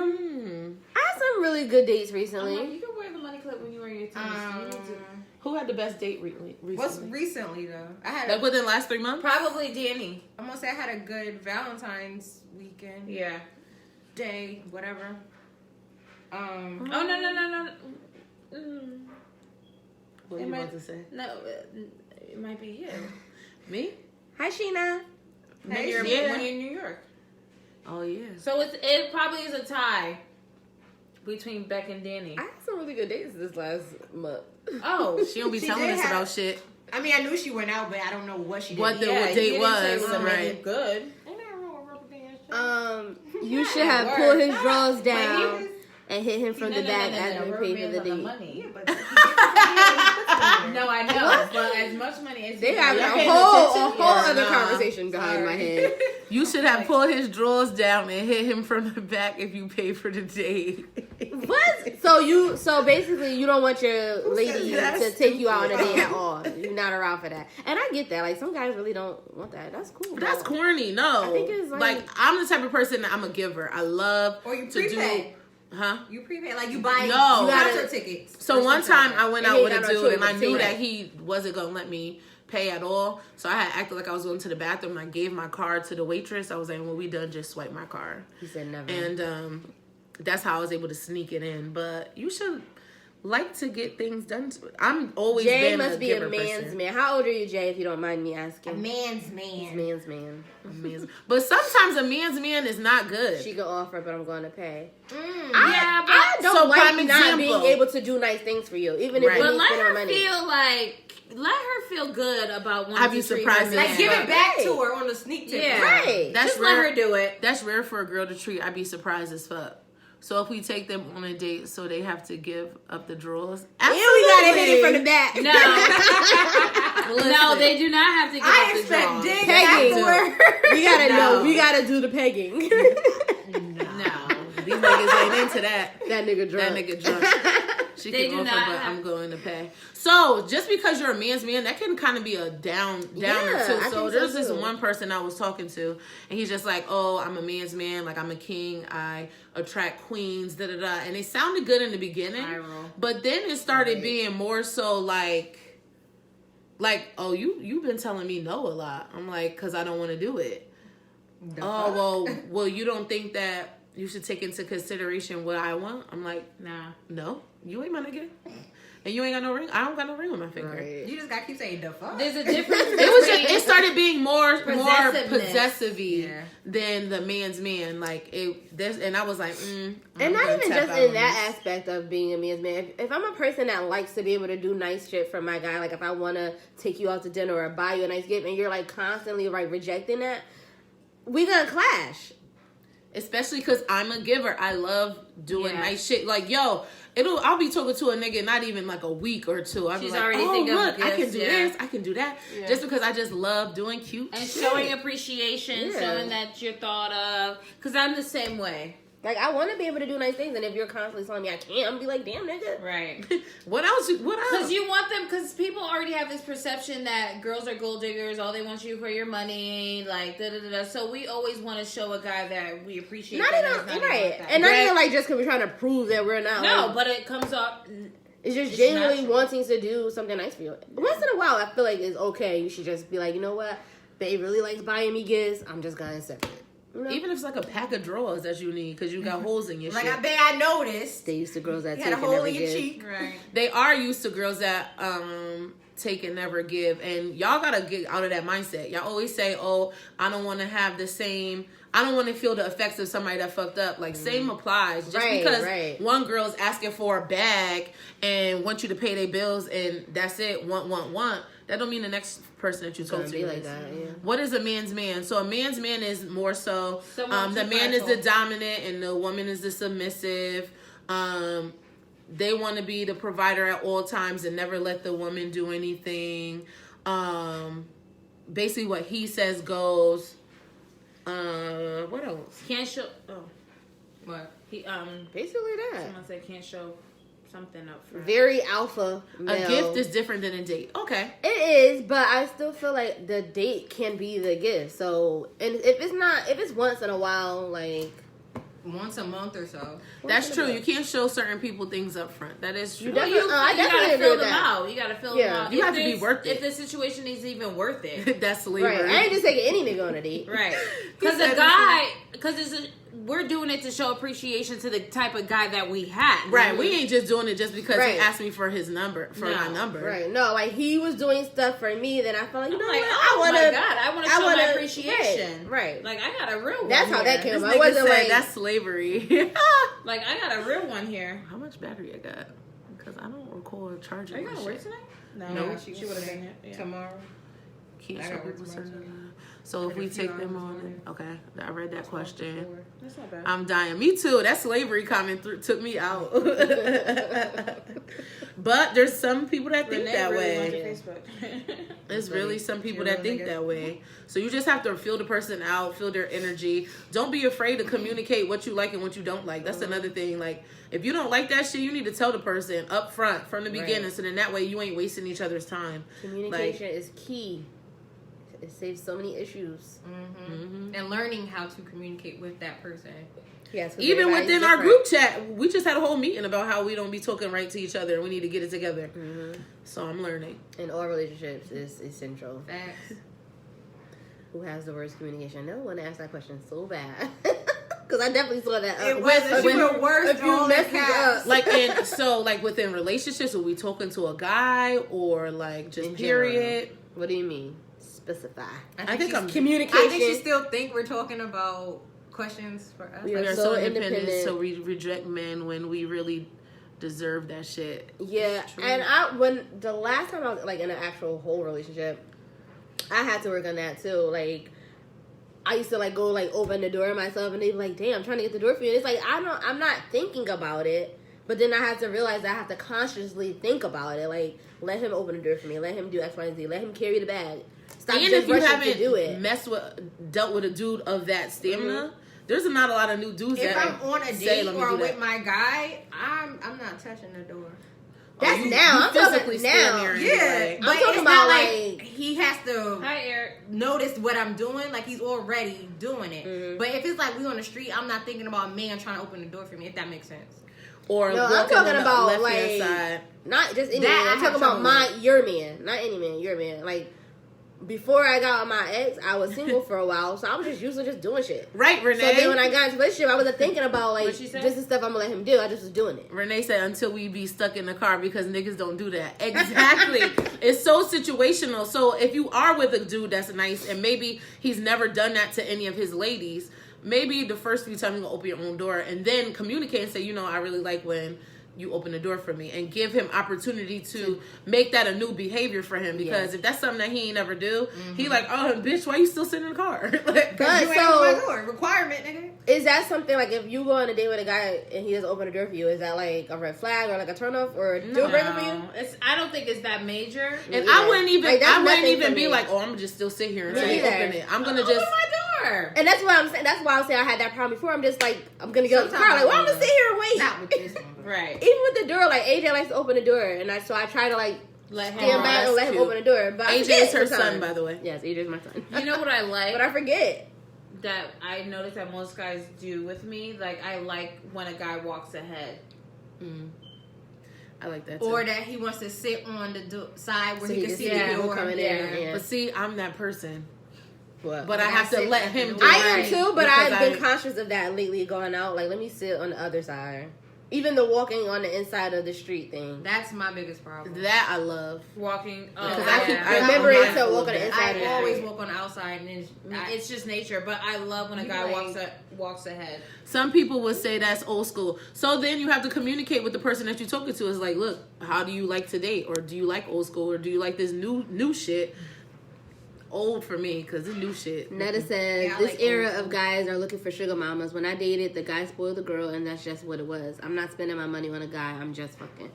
C: had some really good dates
E: I'm like,
C: recently.
E: you can wear the money clip when you wear your tennis. You need to-
A: who had the best date recently?
B: What's recently though? I had
A: Like within the last 3 months?
E: Probably Danny.
B: I'm gonna say I had a good Valentine's weekend,
E: Yeah.
B: day, whatever.
E: Oh no.
A: What
E: It
A: you
E: might-
A: about to say?
E: No, it might be you.
A: Me?
C: Hi, Sheena.
E: When you're
A: yeah.
E: when you're in New York.
A: Oh yeah.
E: So it probably is a tie between Beck and Danny.
C: I had some really good dates this last month.
E: Oh,
A: She don't be
B: She
A: telling
B: did
A: us
B: have-
A: about shit.
B: I mean, I knew she went out, but I don't know what she did.
A: What the
E: yeah,
A: what
E: you
A: date
E: didn't
A: was,
E: say something
A: right?
E: good.
B: Ain't nothing wrong with rubber bands.
C: You should
E: at
C: have
E: work.
C: pulled his
B: Nah,
C: drawers
B: but he
C: down
B: was-
C: and hit him from the back as we paid for the date.
E: money.
B: Yeah, but he gave me
E: No, I know, but as much money
B: They
C: have
A: Y'all
C: a
A: paying
C: whole
A: attention?
C: other
A: Nah.
C: conversation behind my head.
A: You should have pulled his drawers down and hit him from the back if you paid for the date.
C: What? So basically, you don't want your lady to take you out on a date at all. You're not around for that. And I get that. Like, some guys really don't want that. That's cool.
A: That's
C: though.
A: corny. No.
C: I think it's like-
A: I'm the type of person that I'm a giver. I love
B: Or you
A: to
B: prepay.
A: do. Huh?
B: You prepaid, like you buy
A: No.
B: concert tickets.
A: So
B: or
A: one
B: something
A: time
B: like that.
A: I went
C: And
A: out
C: he
A: with a
C: ain't got no
A: dude
C: choice
A: and I
C: but to
A: knew
C: take
A: that
C: it.
A: he wasn't gonna let me pay at all. So I had acted like I was going to the bathroom. I gave my card to the waitress. I was like, when we done, just swipe my card.
C: He said never.
A: And that's how I was able to sneak it in. But you should like to get things done. I'm always
C: Jay
A: been
C: must
A: a
C: be a
A: giver
C: man's
A: person.
C: man. How old are you, Jay, if you don't mind me asking?
B: man's
C: He's
B: man.
C: man's man.
A: Man's- But sometimes a man's man is not good.
C: She can offer, but I'm going to pay.
E: Yeah,
C: I don't
A: so
C: like
A: prime
C: not
A: example.
C: being able to do nice things for you, even if
A: Right.
C: you
E: but
C: need
E: let
C: spend
E: her
C: money.
E: feel like, let her feel good about wanting
A: I'd be
E: to treat
A: surprised
E: her
A: if-
E: man.
B: Like give it back
C: Right.
B: to her on the sneak tip.
E: Yeah.
C: Right.
A: That's
E: Just
A: rare.
E: let her do it.
A: That's rare for a girl to treat. I'd be surprised as fuck. So if we take them on a date, so they have to give up the drawers.
C: And we gotta hit it from the back.
E: No, no, they do not have to give
B: I
E: up the
B: expect
E: drawers.
B: dick
C: Pegging.
B: afterward.
C: We gotta
E: No.
C: know. We gotta do the pegging.
E: No.
A: These niggas ain't into that.
C: That nigga drunk.
A: That nigga drunk. She
E: They
A: can
E: do
A: offer,
E: not
A: but
E: have-
A: I'm going to pay. So just because you're a man's man, that can kind of be a downer
C: Yeah,
A: too.
C: I
A: So
C: think so,
A: there's this
C: too.
A: one person I was talking to, and he's just like, "Oh, I'm a man's man. Like I'm a king. I attract queens. Da da da." And it sounded good in the beginning,
E: Eye roll.
A: but then it started being more so like, oh, you've been telling me no a lot. I'm like, because I don't want to do it. Well, you don't think that you should take into consideration what I want? I'm like,
E: Nah.
A: no, you ain't my nigga. And you ain't got no ring. I don't got no ring on my finger.
C: Right.
B: You just gotta keep saying the fuck.
E: There's a difference.
A: It started being more
E: Possessiveness.
A: possessive-y
B: Yeah.
A: than the man's man. Like and I was like,
C: And
A: I'm
C: not
A: gonna
C: even
A: tap
C: just
A: out
C: in
A: on
C: that
A: this.
C: aspect of being a man's man. If I'm a person that likes to be able to do nice shit for my guy, like if I want to take you out to dinner or buy you a nice gift, and you're like constantly like rejecting that, we gonna clash.
A: Especially because I'm a giver. I love doing
E: Yeah.
A: nice shit. Like, yo, I'll be talking to a nigga not even like a week or two. I'll be
E: She's
A: like,
E: already
A: oh,
E: thinking of
A: look, I can
E: gifts,
A: do
E: yeah.
A: this, I can do that. Just because I just love doing cute
E: And
A: shit.
E: showing appreciation,
C: Yeah.
E: showing that you're thought of. Because I'm the same way.
C: Like I want to be able to do nice things, and if you're constantly telling me I can't, I'm be like, damn nigga.
E: Right.
A: What else? What else?
E: Because you want them, because people already have this perception that girls are gold diggers, all they want you for your money, like da da da da. So we always want to show a guy that we appreciate.
C: Not
E: that
C: even
E: it's not
C: right,
E: like that.
C: and not
A: Right.
C: even like just because we're trying to prove that we're not.
E: No,
C: like,
E: but it comes off.
C: it's just
E: it's
C: genuinely
E: natural.
C: wanting to do something nice for you. Once in a while, I feel like it's okay. You should just be like, you know what, babe really likes buying me gifts. I'm just gonna accept it. You know?
A: Even if it's like a pack of drawers that you need because you got holes in your
B: Like
A: shit.
B: I bet I noticed.
C: They used to girls that
B: You
C: take
B: had a
C: and
B: hole
C: never
B: in your
C: give.
B: cheek.
E: Right.
A: They are used to girls that take and never give, and y'all gotta get out of that mindset. Y'all always say, "Oh, I don't want to have the same. I don't want to feel the effects of somebody that fucked up." Like same applies. Just
C: Right,
A: because
C: right.
A: one girl's asking for a bag and want you to pay their bills, and that's it. Want. That don't mean the next person that you talk
C: Gonna
A: to
C: be like
A: is.
C: that, yeah.
A: What is a man's man? So a man's man is more so
E: Someone
A: the
E: to
A: man is the
E: control.
A: dominant and the woman is the submissive. They want to be the provider at all times and never let the woman do anything. Basically what he says goes. What else?
E: Can't show. Oh,
B: What?
E: he
C: Basically that.
E: Someone said can't show something up front.
C: Very alpha
A: A
C: male.
A: gift is different than a date. Okay.
C: It is, but I still feel like the date can be the gift. So, and if it's once in a while, like
B: Once a month or so.
A: That's true. You can't show certain people things up front. That is true.
C: You
E: Well,
C: definitely- I
E: you
C: definitely
E: gotta
C: agree
E: fill
C: with
E: them
C: that.
E: out. You gotta fill
C: Yeah.
E: them out.
A: You
E: If
A: have to be
E: there's-
A: worth it.
E: If the situation is even worth it.
A: That's slavery.
C: right. I ain't just taking any nigga on a date.
E: Right.
A: He
E: Because
A: said
E: the guy, we're doing it to show appreciation to the type of guy that we had.
A: Right. We ain't just doing it just because
C: Right.
A: he asked me for his number, for
E: No.
A: my number.
C: Right. No, like he was doing stuff for me, then I felt like, you know
E: I'm like,
C: what?
E: oh
C: I want
E: my
C: to.
E: God, I want to show my appreciation.
C: Right.
E: Like, I got a real one.
C: That's how that
E: here.
C: came
A: This
C: I
A: nigga
C: wasn't
A: said
C: like-
A: that's slavery.
E: Like, I got a real one here.
A: How much battery I got? Because I don't recall charging
E: Are you
A: my
E: gonna work
A: shit.
E: tonight?
A: No.
B: she
E: would have been here. Yeah.
B: tomorrow.
A: Can't
B: I
A: show
B: gotta work
A: people
B: tomorrow,
A: certain.
B: too.
A: So if
B: Got a
A: we
B: few
A: take them
B: hours
A: on,
B: morning.
A: okay, I read that question.
E: That's not bad.
A: I'm dying. Me too. That slavery comment took me out. But there's some people that think
F: Renee
A: that
F: really
A: way.
F: went to Facebook.
A: There's really some people that think
F: nigga.
A: that way. So you just have to feel the person out, feel their energy. Don't be afraid to communicate what you like and what you don't like. That's another thing. Like, if you don't like that shit, you need to tell the person up front from the beginning. So then that way you ain't wasting each other's time.
C: Communication is key. It saves so many issues.
B: And learning how to communicate with that person.
C: Yes,
A: Even within our group chat, we just had a whole meeting about how we don't be talking right to each other and we need to get it together. So I'm learning.
C: In all relationships is essential.
B: Facts.
C: Who has the worst communication? No one asked that question so bad. Because I definitely saw that.
B: It was the worst.
C: A few messages up.
A: Like like within relationships, are we talking to a guy or like just
C: In
A: period?
C: general. What do you mean? Specify.
A: I think I'm
C: Communication.
B: I think she still think we're talking about questions for us.
C: We
A: We
C: are
A: are
C: so
A: so independent,
C: independent.
A: so we reject men when we really deserve that shit.
C: Yeah, and when the last time I was like in an actual whole relationship, I had to work on that too. Like, I used to like go like open the door myself, and they'd be like, "Damn, I'm trying to get the door for you." And it's like I'm not thinking about it, but then I had to realize that I have to consciously think about it. Like, let him open the door for me, let him do X, Y, and Z, let him carry the bag. Stop
A: And
C: just
A: if you
C: rushing to do it.
A: haven't dealt with a dude of that stamina, there's not a lot of new dudes
B: If
A: that
B: I'm on a
A: say,
B: date
A: "Let me
B: or
A: do
B: with
A: that."
B: my guy, I'm not touching the door.
C: That's
A: you
C: now. I'm
A: physically
C: talking
A: stand
C: now.
A: there and
B: Yeah,
A: be like,
B: but
C: I'm talking
B: it's
C: about,
B: not
C: like-
B: he has to
E: Hi, Eric.
B: notice what I'm doing. Like he's already doing it.
C: Mhm.
B: But if it's like we on the street, I'm not thinking about a man trying to open the door for me. If that makes sense.
A: or
C: No, I'm
A: walking
C: talking
A: on the
C: about,
A: left-hand
C: like,
A: side.
C: Not just any
B: That
C: man.
B: I
C: I'm
B: have
C: talking about
B: trouble
C: your man, not any man. Your man. Like, before I got with my ex, I was single for a while, so I was just used to just doing shit.
A: Right, Renee?
C: So then when I got into a relationship, I wasn't thinking about like
E: What'd she say?
C: this is stuff I'm gonna let him do. I just was doing it.
A: Renee said, until we be stuck in the car because niggas don't do that. Exactly. It's so situational. So if you are with a dude that's nice and maybe he's never done that to any of his ladies, maybe the first few times you gonna open your own door and then communicate and say, I really like when you open the door for me, and give him opportunity to make that a new behavior for him, because if that's something that he ain't never do, he like, oh bitch, why you still sitting in the car? Like,
C: But
B: You ain't open my
C: so
B: door. Requirement, nigga.
C: is that something like if you go on a date with a guy and he doesn't open the door for you, is that like a red flag or like a turn off or a deal breaker for you?
E: I don't think it's that major.
A: and
C: Yeah.
A: I wouldn't even,
C: Like, that's
A: I wouldn't
C: nothing
A: even
C: for
A: be
C: me.
A: like, oh, I'm gonna just still sit here until
C: Me
A: you
C: neither.
A: open it. I'm gonna
E: Open
A: just.
E: my door.
C: And that's what I'm saying. That's why I say I had that problem before. I'm just like, I'm gonna get out the car.
B: Sometimes
C: Like, well, I'm
B: I
C: gonna sit here and wait.
B: Not with this one. But.
E: Right.
C: Even with the door, like AJ likes to open the door, and so I try to like
E: Let him.
C: stand back and
A: that's
C: let him
A: cute.
C: open the door. But I
A: AJ
C: forget
A: is her
C: sometimes.
A: son, by the way.
C: Yes, AJ is my son.
E: You know what I like?
C: But I forget.
E: That I notice that most guys do with me. Like, I like when a guy walks ahead.
A: I like that too.
B: Or that he wants to sit on the side where
C: So
B: he
C: he
B: can
C: can
B: see
C: see
B: the
C: people
B: door.
C: coming in.
B: Yeah.
C: Yeah.
A: But see, I'm that person.
C: What?
A: But I have to
B: sit
A: let
B: at the
A: him
B: door.
A: do
C: I am
A: it.
C: too, but
A: Because
C: I've been conscious of that lately going out. Like, let me sit on the other side. Even the walking on the inside of the street thing.
B: That's my biggest problem.
A: That I love.
E: Walking.
A: Because
E: Oh,
A: I keep
E: yeah.
C: Remembering
A: I'm
C: to
A: mindful
C: walk
A: of
C: on the
A: that.
C: inside.
B: I
C: of
B: always
C: the
B: walk on the outside, and
E: It's just nature, but I love when a guy walks ahead.
A: Some people would say that's old school. So then you have to communicate with the person that you're talking to. It's like, look, how do you like to date? Or do you like old school? Or do you like this new shit? Old for me, because it's new shit.
C: Netta says,
B: Yeah, I
C: this
B: like
C: era
B: old
C: of guys are looking for sugar mamas. When I dated, the guy spoiled the girl, and that's just what it was. I'm not spending my money on a guy. I'm just fucking.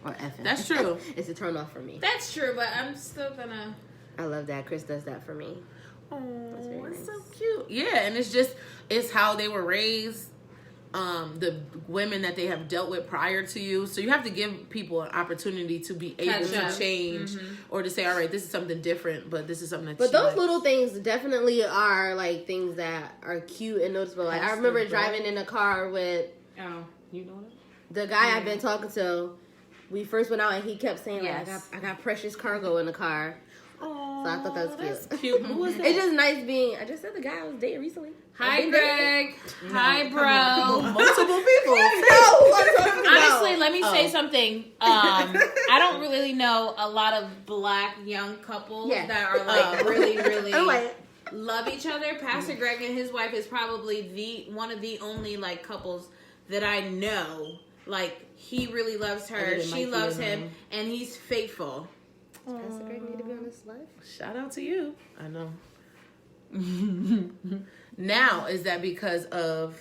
C: Or effing.
A: That's true.
C: It's a turn off for me.
E: That's true, but I'm still gonna.
C: I love that. Chris does that for me.
A: Oh,
C: very
A: it's
C: nice.
A: so cute. Yeah, and it's how they were raised. The women that they have dealt with prior to you. So you have to give people an opportunity to be able
E: Catch
A: to
E: up.
A: change or to say, all right, this is something different, but this is something that
C: But
A: she
C: those
A: likes.
C: little things definitely are like things that are cute and noticeable. Like I remember driving in a car with
E: Oh, you know what?
C: the guy I've been talking to. We first went out and he kept saying like,
E: Yes.
C: I got precious cargo in the car.
A: Oh,
C: So I thought that was
A: that's
C: cute.
A: cute. Who was that?
C: It's just nice being. I just said the guy I was dating recently.
E: Hi,
C: I've been dating.
E: Greg. Hi, bro.
A: Multiple people.
E: Honestly, let me say something. I don't really know a lot of black young couples
C: Yeah.
E: that are like really
C: I'm like,
E: love each other. Pastor Greg and his wife is probably one of the only like couples that I know. Like he really loves her,
A: Other than
E: she
A: Mikey
E: loves
A: and
E: him, and he's faithful.
C: Pastor Greg need to be on this live.
A: Shout out to you. I know. Now, is that because of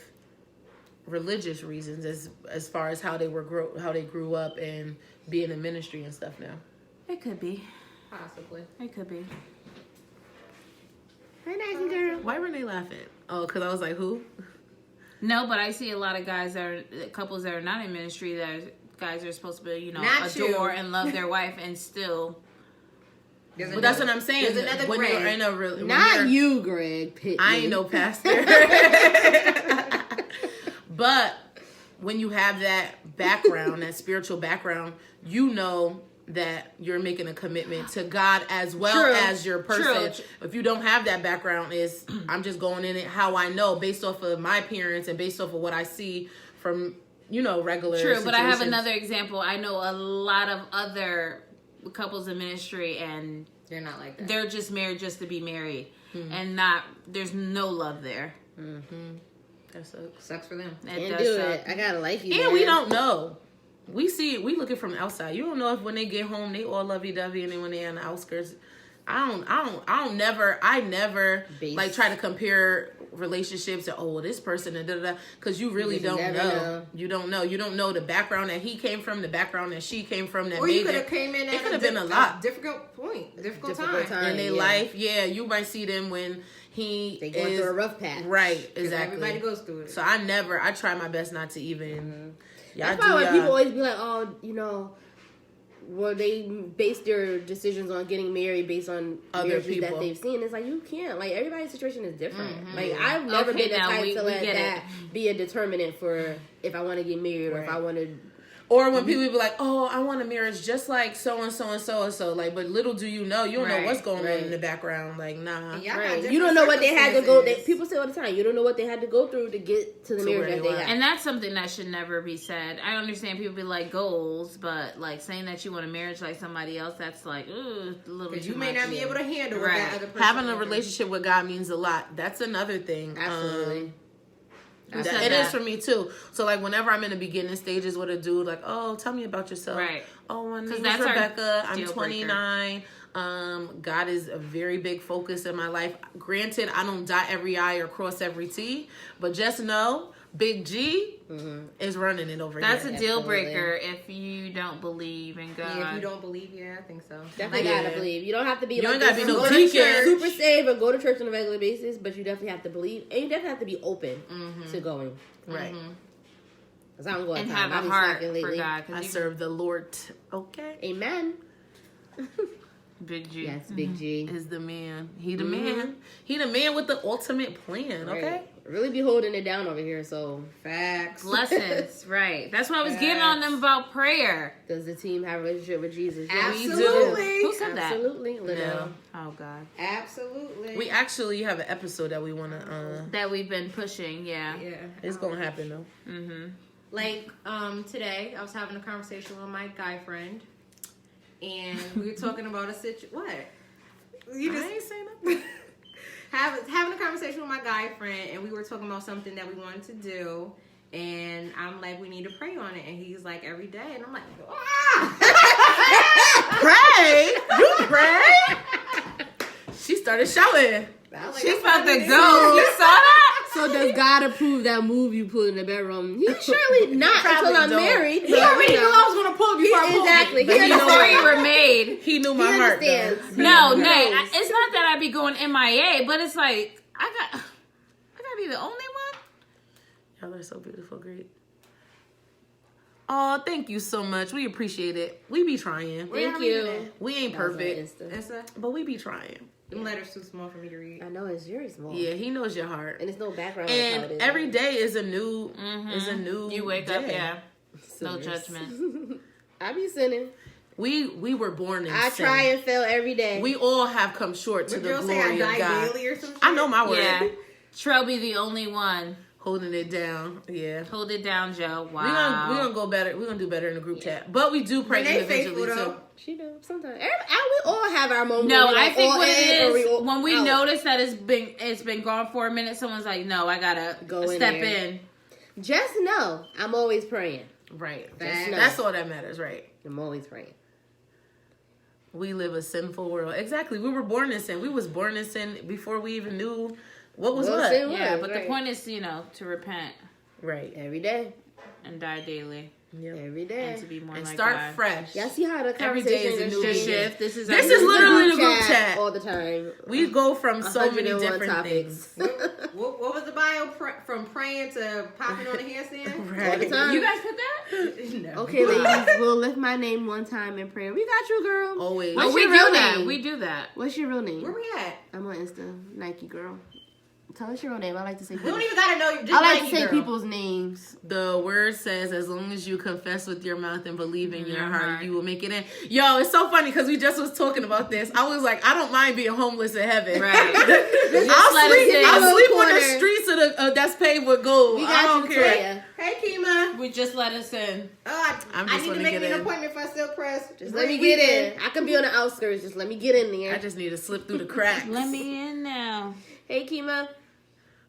A: religious reasons as far as how they grew up and being in ministry and stuff now.
E: It could be.
B: Possibly.
E: It could be.
C: Hi, nice girl.
A: Why Renee laughing? Oh, because I was like, who?
E: No, but I see a lot of guys couples that are not in ministry guys are supposed to be, you know,
B: Not
E: adore
B: you.
E: and love their wife and still.
A: But that's what I'm saying.
B: There's another
A: when
B: Greg.
A: you're in a
C: Not you, Greg Pittman.
A: I ain't no pastor. But when you have that background, that spiritual background, you know that you're making a commitment to God as well
E: True.
A: as your person.
E: True.
A: If you don't have that background, I'm just going in it how I know based off of my parents and based off of what I see from, you know, regular
E: True, but I have
A: situations.
E: another example. I know a lot of other couples in ministry and
B: They're not like that.
E: they're just married just to be married.
A: Mm-hmm.
E: And there's no love there.
A: That sucks.
B: Sucks for them.
E: It
C: Can't
E: does
C: do
E: suck.
C: it. I gotta like you.
A: And
C: man.
A: we don't know. We look it from the outside. You don't know if when they get home they all lovey-dovey, and then when they're on the outskirts, I never
C: Base.
A: like try to compare relationships to this person and because you really don't
C: never
A: know.
C: know.
A: You don't know. You don't know the background that he came from, the background that she came from. That
B: Or
A: made
B: you could have
A: it.
B: came in
A: It
B: at
A: could have been a lot
B: difficult point, difficult
C: Difficult
B: time.
A: in their
C: yeah.
A: life. Yeah, you might see them when
C: They going through a rough patch.
A: Right,
B: 'Cause
A: exactly.
B: Everybody goes through it.
A: So I try my best not to even. Yeah,
C: That's why when people always be like, oh, you know, well, they base their decisions on getting married based on
A: Other
C: marriages
A: people.
C: that they've seen. It's like, you can't. Like, everybody's situation is different. Like, I've never
E: Okay,
C: been the
E: now
C: type
E: we
C: to let
E: get
C: that be a determinant for if I want to get married or if
A: Right.
C: I want to.
A: Or when people be like, "Oh, I want a marriage just like so and so and so and so," like, but little do you know, you don't know
E: Right,
A: what's going on
C: right.
A: in the background. Like, nah.
B: And y'all got
C: Right.
B: different
C: You don't know what they had to go.
B: circumstances.
C: People say all the time, you don't know what they had to go through to get to the
A: To
C: marriage
A: where
C: that
A: they
C: they
A: are.
C: got.
E: And that's something that should never be said. I understand people be like goals, but like saying that you want a marriage like somebody else, that's like, ooh, a little bit
B: Because you
E: too
B: may
E: much.
B: not be able to handle what
E: Right.
B: that other person
A: Having a
B: went through.
A: relationship with God means a lot. That's another thing.
C: Absolutely.
E: Who
A: That-
E: said
A: it is
E: that?
A: for me too. So like whenever I'm in the beginning stages with a dude, like, "Oh, tell me about yourself."
E: Right.
A: Oh, my name
E: 'Cause
A: is
E: that's our
A: Rebecca. I'm
E: deal breaker.
A: 29. God is a very big focus in my life. Granted, I don't dot every I or cross every T, but just know Big G is running it over
E: That's
A: here.
E: a deal
C: Absolutely.
E: breaker if you don't believe in God.
B: Yeah, if you don't believe, I think so.
C: Definitely
A: Yeah.
C: gotta believe. You don't have to be
A: You
C: like
A: ain't gotta
C: this
A: be no
C: super
A: deacon.
C: super saved or go to church on a regular basis, but you definitely have to believe, and you definitely have to be open to going.
A: Right.
C: Cause I'm going
E: and
C: to
E: have
C: I've
E: a
C: been
E: heart
C: slacking
E: for
C: lately.
E: God.
A: I
E: 'Cause you
A: serve the Lord. Okay.
C: Amen.
E: Big G.
C: Yes, Big G.
A: Is the man. He the man. He the man with the ultimate plan, okay?
C: Right. Really be holding it down over here. So,
B: Facts.
E: Blessings, right. That's why I was getting on them about prayer.
C: does the team have a relationship with Jesus?
B: Absolutely.
E: Who said that?
C: Absolutely. Linnell.
E: Oh, God.
B: Absolutely.
A: We actually have an episode that we want to,
E: That we've been pushing, yeah.
B: yeah.
A: it's going to happen though.
E: Mm-hmm.
B: Like today, I was having a conversation with my guy friend, and we were talking about a situation. What? You just
A: ain't saying nothing.
B: having a conversation with my guy friend, and we were talking about something that we wanted to do, and I'm like, we need to pray on it, and he's like, every day, and I'm like, ah!
A: Pray? You pray? She started shouting.
E: She's about to go. You saw that?
C: So does God approve that move you put in the bedroom? He surely not
A: Probably
C: until I'm
A: don't.
C: married.
B: He already knew I was gonna pull before I pulled.
C: Exactly.
A: But he
C: He
A: know
E: Before
C: understands.
E: you were made.
A: He knew my
C: He
A: heart. though.
C: understands.
E: No,
C: He
E: Nate.
C: knows.
E: It's not that I'd be going MIA, but it's like I gotta be the only one.
A: Y'all are so beautiful, great. Oh, thank you so much. We appreciate it. We be trying.
C: Thank you.
A: We ain't
C: That was on
A: perfect,
C: Insta.
B: It's a,
A: but we be trying.
B: them letters too small for me to read.
C: I know it's very small.
A: Yeah, he knows your heart.
C: And it's no background. like how
A: And
C: it is.
A: every day is a new
E: You wake up,
A: day.
E: yeah. No
C: Sinners.
E: judgment.
C: I be sinning.
A: We were born in
C: I
A: sin.
C: try and fail every day.
A: We all have come short to
B: Would
A: the
B: girl say I
A: glory of
B: die
A: God.
B: daily or something?
A: I know my word.
E: Yeah. Trell be the only one.
A: Holding it down. Yeah.
E: Hold it down, Joe. Wow.
A: We're gonna go better. We're gonna do better in the group chat. But we do pray
B: Renee
A: individually
B: faithful,
A: too.
B: though.
C: She do sometimes. We all have our moments.
E: No,
C: where we
E: I
C: like,
E: think
C: all
E: what
C: in
E: it
C: or
E: is
C: all
E: when we
C: out.
E: notice that it's been gone for a minute, someone's like, "No, I gotta
C: Go in
E: step
C: there.
E: in."
C: Just know, I'm always praying.
A: Right.
C: Facts.
A: That's all that matters, right?
C: I'm always praying.
A: We live a sinful world. Exactly. We were born in sin. We was born in sin before we even knew what was
C: Well,
A: what.
C: sin
E: Yeah,
C: was,
E: but
C: right.
E: the point is, to repent.
A: Right.
C: Every day.
E: And die daily.
A: Yep.
C: Every day.
E: And to be more
A: And
E: like
A: start
E: God.
A: fresh.
C: Y'all see how the
A: Every
C: conversation
A: day is a
C: is
A: new
C: changing?
A: shift.
E: This is
A: This is literally the group chat.
C: all the time.
A: We go from so many
C: 101
A: different
C: topics.
A: things.
B: What was the bio from praying to popping on a handstand?
C: All the time.
E: You guys put that?
B: No.
C: Okay, ladies, we'll lift my name one time in prayer. We got you, girl.
A: Always.
C: What's
E: we
C: your
E: do
C: real
E: that.
C: name?
E: We do that.
C: What's your real name?
B: Where we at?
C: I'm on Insta. Nike girl. Tell us your real name. I like to say
B: We don't
C: people's,
B: even gotta know. Just
C: I like
B: Nike
C: to say
B: girl.
C: people's names.
A: The word says, as long as you confess with your mouth and believe in your
E: Your
A: heart,
E: heart.
A: you will make it in. Yo, it's so funny because we just was talking about this. I was like, I don't mind being homeless in heaven.
E: Right.
A: I'll
E: let us
A: sleep,
E: in.
A: I'll sleep on
C: Corner.
A: the streets of the that's paved with gold.
C: We
A: I
C: got
A: don't
C: you,
A: care.
C: Toya.
B: Hey, Kima.
E: We just let us in.
A: I'm
B: I
A: just
B: need
A: wanna
B: to make
A: get
B: me an
A: in.
B: appointment for Silk Press.
C: Just let me get in. I can be on the outskirts. Just let me get in there.
A: I just need to slip through the cracks.
E: Let me in now.
C: Hey, Kima.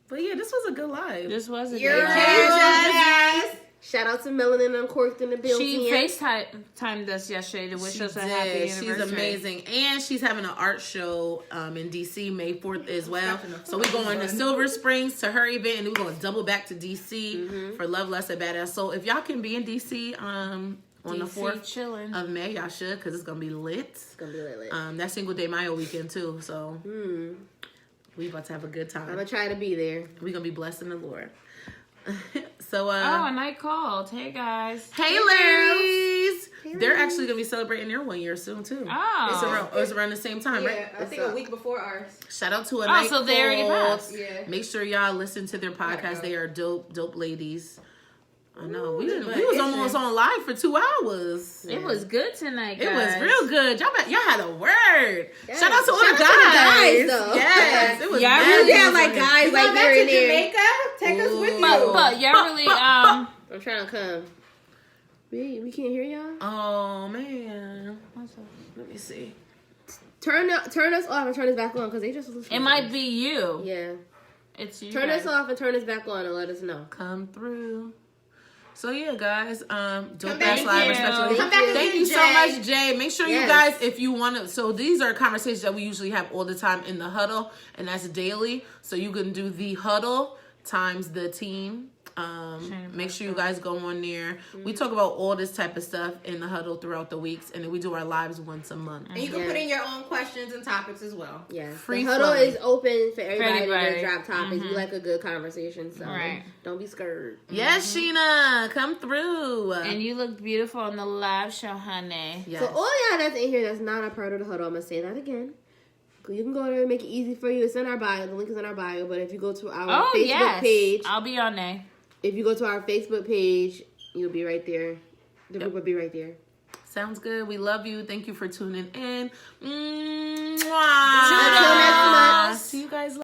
A: But yeah, this was a good live.
E: This was a
B: You're
E: good
B: yes.
C: Shout out to Melanin Uncorked in the building.
E: She FaceTimed us yesterday to wish
A: She
E: us a
A: did.
E: happy anniversary.
A: She's amazing. And she's having an art show in DC May 4th as well. So we're going to Silver Springs to her event, and we're going to double back to DC for Love Less a Badass. So if y'all can be in DC on the 4th
E: chilling.
A: of May, y'all should, because it's going to be lit.
C: It's gonna be lit.
A: That's Cinco de Mayo weekend too. So we about to have a good time.
C: I'm gonna try to be there.
A: We're going to be blessed in the Lord. So
E: Oh, and I called. Hey, guys.
A: hey ladies! They're actually gonna be celebrating their 1 year soon too.
E: Oh.
A: It's around the same time, right?
B: Yeah, I think a week before ours.
A: Shout out to a
E: Oh,
A: night
E: so they already
A: called.
E: passed.
B: Yeah.
A: Make sure y'all listen to their podcast.
B: Yeah.
A: They are dope ladies. I know we
B: this
A: was
B: is
A: almost on live for 2 hours.
E: It was good tonight, guys.
A: It was real good. Y'all had a word.
C: Yes.
A: Shout out to all
C: Shout
A: the
C: out to the
A: guys.
C: guys, though.
A: Yes, it was.
E: Y'all
A: mad
E: really
C: We
A: people
C: have like
A: on here.
C: guys
B: You
C: like
B: go back
C: they're
B: to
C: in there.
B: Jamaica? Take us with you.
E: But y'all really,
C: I'm trying to come. We can't hear y'all.
A: Oh man. Let me see.
C: Turn us off and turn us back on because they just listening.
E: it might be you.
C: Yeah.
E: It's you.
C: Turn
E: guys.
C: us off and turn us back on and let us know.
A: Come through. So yeah, guys, dope
B: back
A: ass live
E: again.
A: respectfully.
C: Come back
A: Thank
B: again,
A: you so
B: Jay.
A: much, Jay. Make sure you
C: Yes.
A: guys, if you want to, so these are conversations that we usually have all the time in the huddle, and that's daily. So you can do the huddle times the team. Make sure you guys go on there. We talk about all this type of stuff in the huddle throughout the weeks, and then we do our lives once a month.
B: And you can
C: Yeah.
B: put in your own questions and topics as well.
C: Yeah.
A: Free
C: the huddle
A: flowing.
C: is open for everybody
E: everybody.
C: to drop topics. We like a good conversation, so
E: Right.
C: don't be scared.
A: Yes, Sheena, come through.
E: And you look beautiful on the live show, honey.
A: Yes.
C: So all y'all that's in here that's not a part of the huddle, I'm gonna say that again. You can go there and make it easy for you. It's in our bio. The link is in our bio. But if you go to our
E: Oh,
C: Facebook
E: yes.
C: page,
E: I'll be on there.
C: if you go to our Facebook page, you'll be right there. The group will be right there.
A: Sounds good. We love you. Thank you for tuning in.